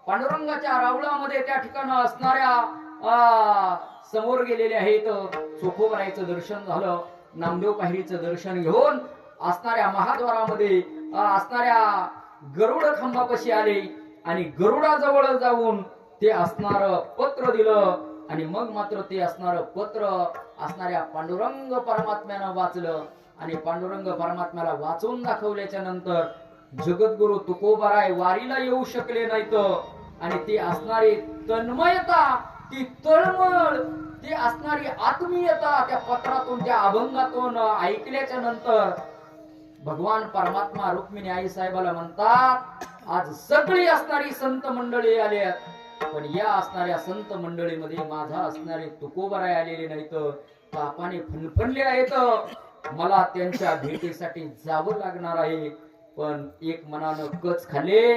पांडुरंगाच्या रावळामध्ये त्या ठिकाणी असणाऱ्या समोर गेलेले आहेत चोखोबारायचं दर्शन झालं. नामदेव पायरीचं दर्शन घेऊन असणाऱ्या महाद्वारामध्ये असणाऱ्या गरुड खांबापाशी आले आणि गरुडाजवळ जाऊन ते असणार पत्र दिलं. आणि मग मात्र ते असणार पत्र असणाऱ्या पांडुरंग परमात्म्यानं वाचलं. आणि पांडुरंग परमात्म्याला वाचून दाखवल्याच्या नंतर जगद्गुरु तुकोबाराय वारीला येऊ शकले नाहीत. आणि ती असणारी तन्मयता, ती तळमळ, ती असणारी आत्मीयता त्या पत्रातून त्या अभंगातून ऐकल्याच्या नंतर भगवान परमात्मा रुक्मिणी आई साहेबाला म्हणतात आज सगळी असणारी संत मंडळी आल्यात. पण या असणाऱ्या संत मंडळीमध्ये माझा असणारे तुकोबाराय आलेले नाहीत. तापाने फणफणले आहेत. मला त्यांच्या भेटीसाठी जावं लागणार आहे. पण एक मनानं कच खाल्ले.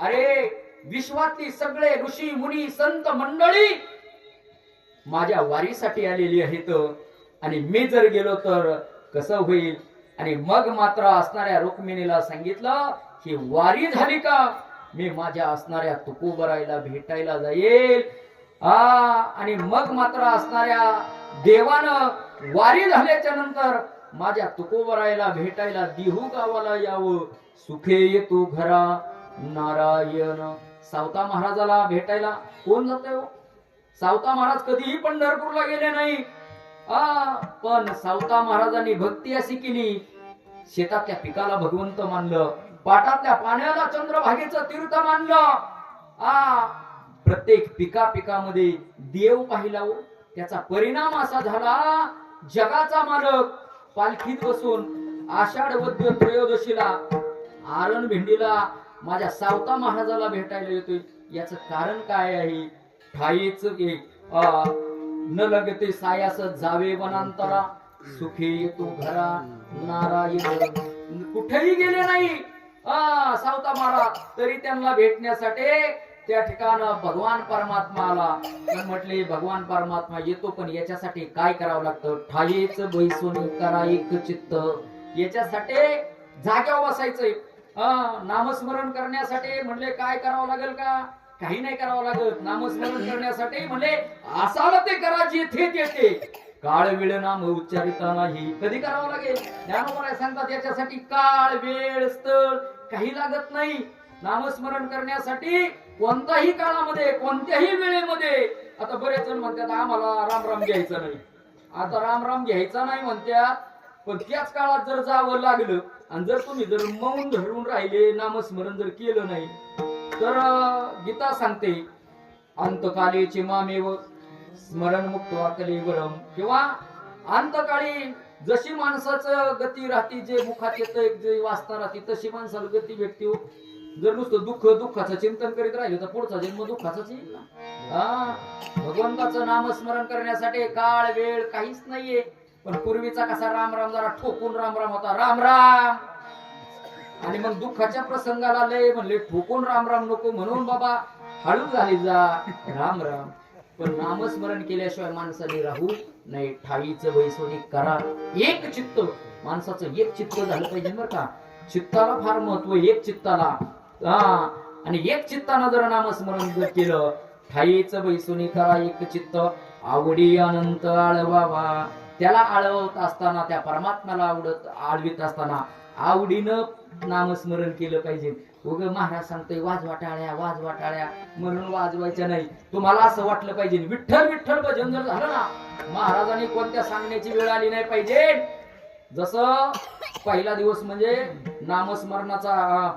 अरे विश्वातली सगळे ऋषी मुनी संत मंडळी माझ्या वारीसाठी आलेली आहेत आणि मी जर गेलो तर कसं होईल. आणि मग मात्र असणाऱ्या रुक्मिणीला सांगितलं की वारी झाली का मी माझ्या असणाऱ्या तुकोबारायला भेटायला जाईल. आणि मग मात्र असणाऱ्या देवानं वारी झाल्याच्या नंतर माझ्या तुकोबारायला भेटायला दिहू गावाला यावं. सुखे येतो घरा नारायण. सावता महाराजाला भेटायला कोण जाते हो. सावता महाराज कधीही पंढरपूरला गेले नाही. पण सावता महाराजांनी भक्ती अशी केली. शेतातल्या पिकाला भगवंत मानलं. पाटातल्या पाण्याला चंद्रभागेचं तीर्थ मानलं. प्रत्येक पिकामध्ये देव पाहिला. त्याचा परिणाम असा झाला जगाचा मालक पालखीत बसून आषाढ वद्य त्रयोदशीला आरण भेंडीला माझ्या सावता महाराजाला भेटायला येतोय. याच कारण काय आहे. ठाईच न लगते सायास जावे वनांतरा सुखी येतो घरा नारायण. कुठेही गेले नाही सावता महाराज तरी त्यांना भेटण्यासाठी त्या ठिकाणी भगवान परमात्मा आला. म्हटले भगवान परमात्मा येतो पण याच्यासाठी काय करावं लागतं. ठाईच बैसून करा एक चित्त. याच्यासाठी जाग्यावर बसायचंय. नामस्मरण करण्यासाठी म्हणले काय करावं लागेल का. काही नाही करावं लागत. नामस्मरण करण्यासाठी म्हणले असाल ते करा जेथे तेथे. काळ वेळ नाम उच्चारिता नाही. कधी करावं लागेल. ज्ञानोबराय सांगतात याच्यासाठी काळ वेळ स्थळ काही लागत नाही. नामस्मरण करण्यासाठी कोणत्याही काळामध्ये कोणत्याही वेळेमध्ये. आता बरेच जण म्हणतात आम्हाला राम राम घ्यायचं नाही. आता राम राम घ्यायचा नाही म्हणतात. पण त्याच काळात जर जावं लागलं आणि जर तुम्ही जर मौन धरून राहिले नामस्मरण जर केलं नाही तर गीता सांगते अंतकालीची मामेव स्मरण मुक्त कलिवरम. किंवा अंतकाळी जशी माणसाचं गती राहते जे मुखात येतं जे वाचता राहते तशी माणसाला गती भेटते. जर नुसतं दुःखाचं चिंतन करीत राहिलं तर पुढचा जन्म दुःखाचाच येईल ना. भगवंताचं नामस्मरण करण्यासाठी काळ वेळ काहीच नाहीये. पण पूर्वीचा कसा राम राम जरा ठोकून राम राम होता, राम राम. आणि मग दुःखाच्या प्रसंगाला लय म्हणले ठोकून राम राम नको, म्हणून बाबा हळू झाली जा राम राम. पण नामस्मरण केल्याशिवाय माणसाने राहू नाही. ठाईचं वैसोनी करा एक चित्त. माणसाचं एक चित्त झालं पाहिजे बरं का. चित्ताला फार महत्व, एक चित्ताला. आणि एक चित्तानं जर नामस्मरण जर केलं, ठाईचं वैसोनी करा एक चित्त, आवडी अनंत आळवावा. त्याला आळवत असताना, त्या परमात्म्याला आळवीत असताना आवडीनं नामस्मरण केलं पाहिजे. उगं महाराज सांगतोय वाजवा टाळ्या म्हणून वाजवायच्या नाही. तुम्हाला असं वाटलं पाहिजे विठ्ठल विठ्ठल भजन जर झालं ना, महाराजांनी कोणत्या सांगण्याची वेळ आली नाही पाहिजे. जसं पहिला दिवस म्हणजे नामस्मरणाचा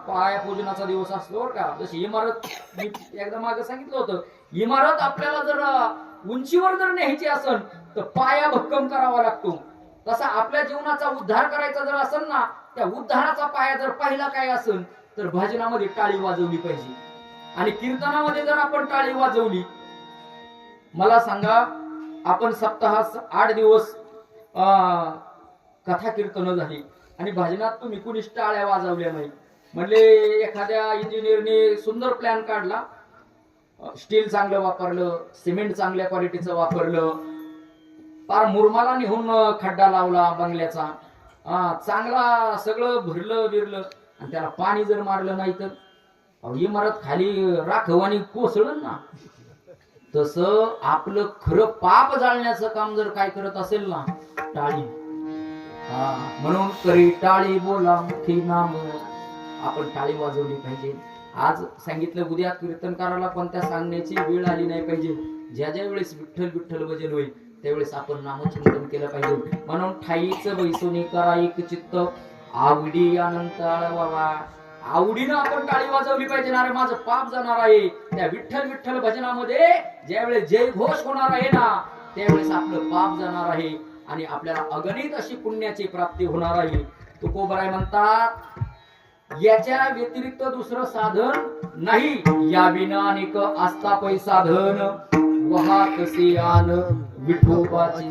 पायापूजनाचा दिवस असतो बरं का. जशी इमारत मी एकदा मागे सांगितलं होतं, इमारत आपल्याला जर उंचीवर जर न्यायची असेल तर पाया भक्कम करावा लागतो. तसा आपल्या जीवनाचा उद्धार करायचा जर असेल ना, त्या उद्धाराचा पाया जर पहिला काय असेल तर भजनामध्ये टाळी वाजवली पाहिजे. आणि कीर्तनामध्ये जर आपण टाळी वाजवली, मला सांगा आपण सप्ताहात 8 दिवस कथा कीर्तन झाली आणि भजनात तुम्ही कुणीच टाळ्या वाजवल्या नाही. म्हणले एखाद्या इंजिनियरने सुंदर प्लॅन काढला, स्टील चांगलं वापरलं, सिमेंट चांगल्या क्वालिटीचं वापरलं, पार मुरमाला नेहून खड्डा लावला बंगल्याचा, चांगला सगळं भरलं बिरलं, आणि त्याला पाणी जर मारलं नाही तर इमारत खाली राखवानी कोसळलं ना. तसं आपलं खरं पाप जाळण्याचं काम जर काय करत असेल ना, टाळी. म्हणून करी टाळी बोला मुठी नाम. आपण टाळी वाजवली पाहिजे. आज सांगितलं, उद्या कीर्तनकाराला कोणत्या सांगण्याची वेळ आली नाही पाहिजे. ज्या ज्या वेळेस विठ्ठल विठ्ठल भजन होईल त्यावेळेस आपण नामचिंतन केलं पाहिजे. म्हणून ठाईचं वैसोनी करा एक चित्त, आवडी अनंत आळवावा. आवडीनं आपण टाळी वाजवली पाहिजे. अरे माझं पाप जाणार आहे. त्या विठ्ठल विठ्ठल भजनामध्ये ज्यावेळेस जय घोष होणार आहे ना, त्यावेळेस आपलं पाप जाणार आहे आणि आपल्याला अगणित अशी पुण्याची प्राप्ती होणार आहे. तुकोबराय म्हणतात, याच्या व्यतिरिक्त दुसरं साधन नाही. या विना अनेक आस्था पै साधन, वाहतसे आन विठोबाची.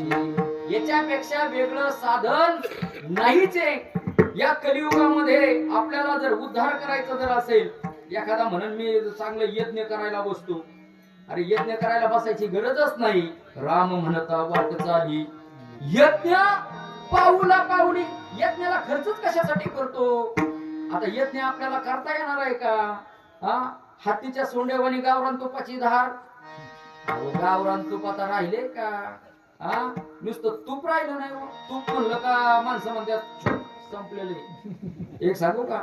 याच्यापेक्षा वेगळं साधन नाहीच आहे. या कलियुगामध्ये आपल्याला जर उद्धार करायचा जर असेल, एखादा म्हणून मी चांगलं यज्ञ करायला बसतो. अरे यज्ञ करायला बसायची गरजच नाही. राम म्हणता वाट चाली, यज्ञ पाऊला पाऊली. यज्ञाला खर्चच कशासाठी करतो? आता यज्ञ आपल्याला करता येणार आहे का? हातीच्या सोंडेवानी गावरान तुपाची धार. गावरान तूप आता राहिले का? नुसतं तूप राहिलं नाही. तूप म्हणलं का माणसं म्हणतात संपलेले. एक सांगू का,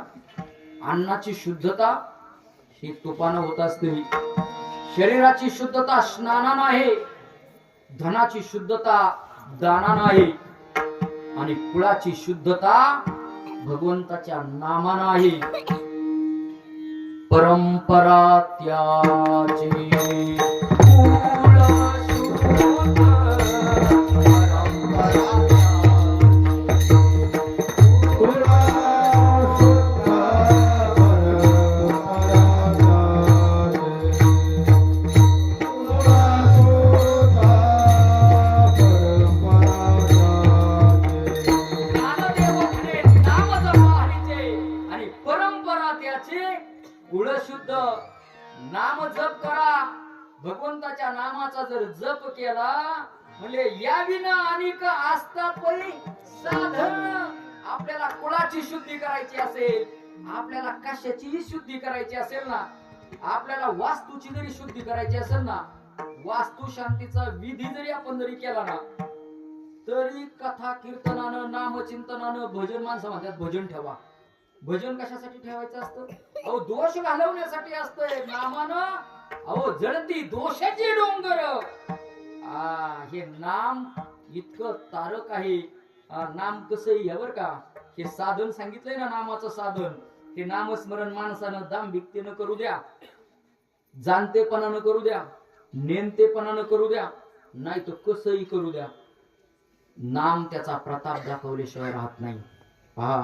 अन्नाची शुद्धता ही तुपानं होत असते. शरीराची शुद्धता स्नानानं आहे, धनाची शुद्धता दानानं आहे, आणि कुळाची शुद्धता भगवंताच्या नामानं आहे. परंपरा त्याची शुद्ध नाम जप करा. भगवंताच्या नामाचा जर जप केला म्हणजे या विना अनेक आस्था पै साधन. आपल्याला कुळाची शुद्धी करायची असेल, आपल्याला कशाचीही शुद्धी करायची असेल ना, आपल्याला वास्तूची जरी शुद्धी करायची असेल ना, वास्तू शांतीचा विधी जरी आपण जरी केला ना, तरी कथा कीर्तनानं नामचिंतनानं भजन. माणसं म्हणतात भजन ठेवा. भजन कशासाठी ठेवायचं असतं? अहो दोष घालवण्यासाठी असतंय. नामानं अहो जळती दोषाची डोंगर. हे नाम इतकं तारक आहे. नाम कसंही बर का, हे साधन सांगितलंय ना, नामाचं साधन. हे नामस्मरण माणसानं दांभिकतेनं करू द्या, जाणतेपणानं करू द्या, नेमतेपणानं करू द्या, नाही तर कसंही करू द्या. नाम त्याचा प्रताप दाखवल्याशिवाय राहत नाही. पहा,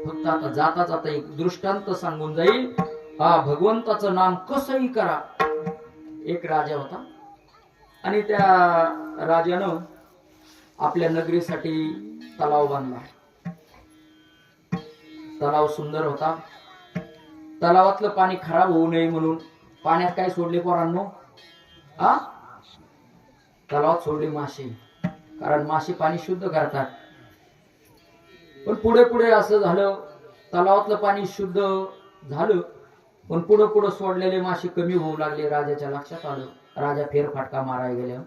फक्त आता जाता जाता एक दृष्टांत सांगून जाईल. हा भगवंताचं नाम कसंही करा. एक राजा होता आणि त्या राजानं आपल्या नगरीसाठी तलाव बांधला. तलाव सुंदर होता. तलावातलं पाणी खराब होऊ नये म्हणून पाण्यात काय सोडले पोरांनो? आ तलावात सोडले मासे, कारण मासे पाणी शुद्ध करतात. पण पुढे पुढे असं झालं, तलावातलं पाणी शुद्ध झालं पण पुढे पुढे सोडलेले मासे कमी होऊ लागले. राजाच्या लक्षात आलं. राजा फेरफटका मारायला गेल्या.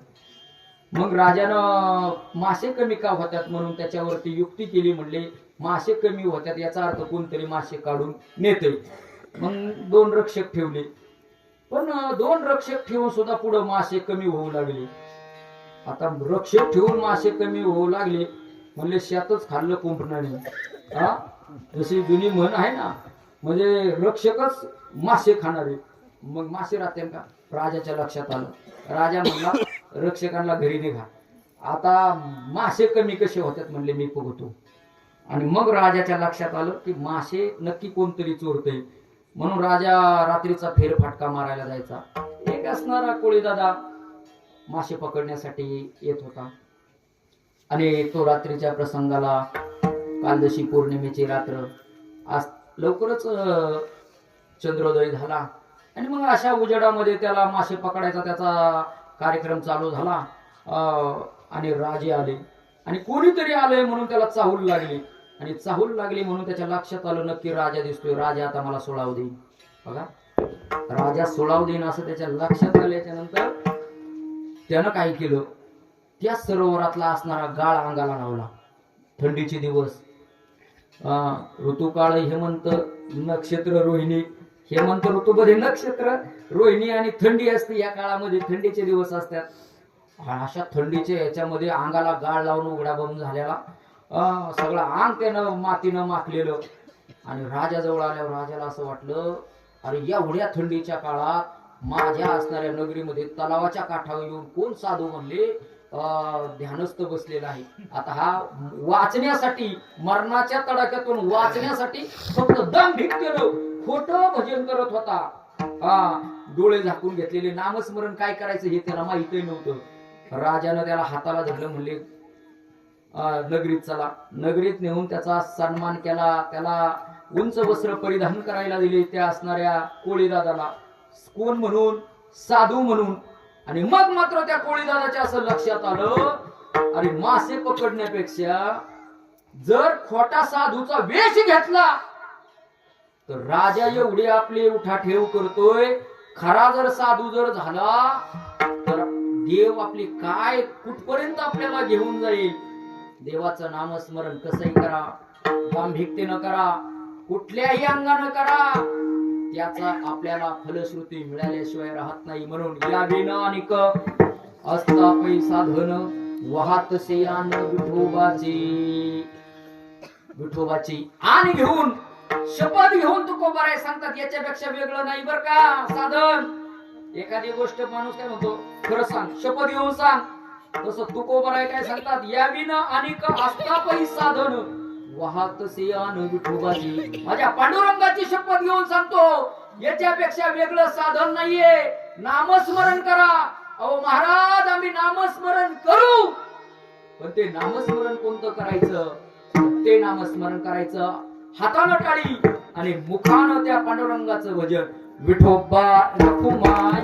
मग राजानं मासे कमी का होत्यात म्हणून त्याच्यावरती युक्ती केली. म्हणले मासे कमी होत्यात याचा अर्थ कोणतरी मासे काढून नेते. मग 2 रक्षक ठेवले. पण 2 रक्षक ठेवून सुद्धा पुढे मासे कमी होऊ लागले. आता रक्षक ठेवून मासे कमी होऊ लागले म्हणले शेतच खाल्लं कुंपणाने. हा जशी जुनी म्हण आहे ना, म्हणजे रक्षकच मासे खाणारे. मग मासे राहते का? राजाच्या लक्षात आलं. राजा म्हणला रक्षकांना घरी निघा, आता मासे कमी कसे होतात म्हणले मी बघतो. आणि मग राजाच्या लक्षात आलं की मासे नक्की कोणतरी चोरते. म्हणून राजा रात्रीचा फेरफटका मारायला जायचा. एक असणारा कोळीदादा मासे पकडण्यासाठी येत होता. आणि तो रात्रीच्या प्रसंगाला, काल जशी पौर्णिमेची रात्र, आज लवकरच चंद्रोदय झाला आणि मग अशा उजेडामध्ये त्याला मासे पकडायचा त्याचा कार्यक्रम चालू झाला. आणि राजे आले आणि कोणीतरी आले म्हणून त्याला चाहूल लागली. आणि चाहूल लागली म्हणून त्याच्या लक्षात आलं नक्की राजा दिसतोय, राजा आता मला सोडाव देईन. बघा, राजा सोडाव देईन असं त्याच्या लक्षात आल्याच्या नंतर त्यानं काय केलं, त्या सरोवरातला असणारा गाळ अंगाला लावला. थंडीचे दिवस, ऋतुकाळ हेमंत, नक्षत्र रोहिणी. हेमंत ऋतूमध्ये नक्षत्र रोहिणी आणि थंडी असते. या काळामध्ये थंडीचे दिवस असतात. अशा थंडीच्या याच्यामध्ये अंगाला गाळ लावून उघडा बंद झालेला, सगळं अंग त्यानं मातीनं माखलेलं. आणि राजाजवळ आल्यावर राजाला असं वाटलं, अरे एवढ्या थंडीच्या काळात माझ्या असणाऱ्या नगरीमध्ये तलावाच्या काठावर येऊन कोण साधू म्हणले ध्यानस्थ बसलेला आहे. आता हा वाचण्यासाठी, मरणाच्या तडाख्यातून वाचण्यासाठी फक्त दम भिकतेलं खोटं भजन करत होता. डोळे झाकून घेतलेले, नामस्मरण काय करायचं हे त्याला माहितही नव्हतं. राजानं त्याला हाताला धरलं, म्हणले नगरीत चला. नगरीत नेऊन त्याचा सन्मान केला. त्याला उंच वस्त्र परिधान करायला दिले त्या असणाऱ्या कोळीदादाला, कोण म्हणून? साधू म्हणून. आणि मग मात्र त्या कोळीदादाच्या असं लक्षात आलं, अरे मासे पकडण्यापेक्षा जर खोटा साधूचा वेश घेतला तर राजा एवढी आपली उठाठेव करतोय, खरा जर साधू जर झाला तर देव आपली काय कुठपर्यंत आपल्याला घेऊन जाईल. देवाचं नामस्मरण कसंही करा, गांभीर्यानं करा, कुठल्याही अंगानं करा, त्याचा आपल्याला फलश्रुती मिळाल्याशिवाय राहत नाही. म्हणून या विनानिक असता पै साधन वाहत सेयान विठोबाची आणि घेऊन शपथ घेऊन तुकोबाराय सांगतात, याच्यापेक्षा वेगळं नाही बर का साधन. एखादी गोष्ट माणूस काय म्हणतो, खरं सांग, शपथ घेऊन सांग. तसं तुकोबाराय काय सांगतात, या विना अनेक असता पै साधन वाहत सेयान विठोबाची. माझ्या पांडुरंगाची शपथ घेऊन सांगतो, याच्यापेक्षा वेगळं साधन नाहीये. नामस्मरण करा. अहो महाराज, आम्ही नामस्मरण करू, पण ते नामस्मरण कोणतं करायचं? ते नामस्मरण करायचं हातानं टाळी आणि मुखानं त्या पांडुरंगाचं भजन. विठोबा रखुमाई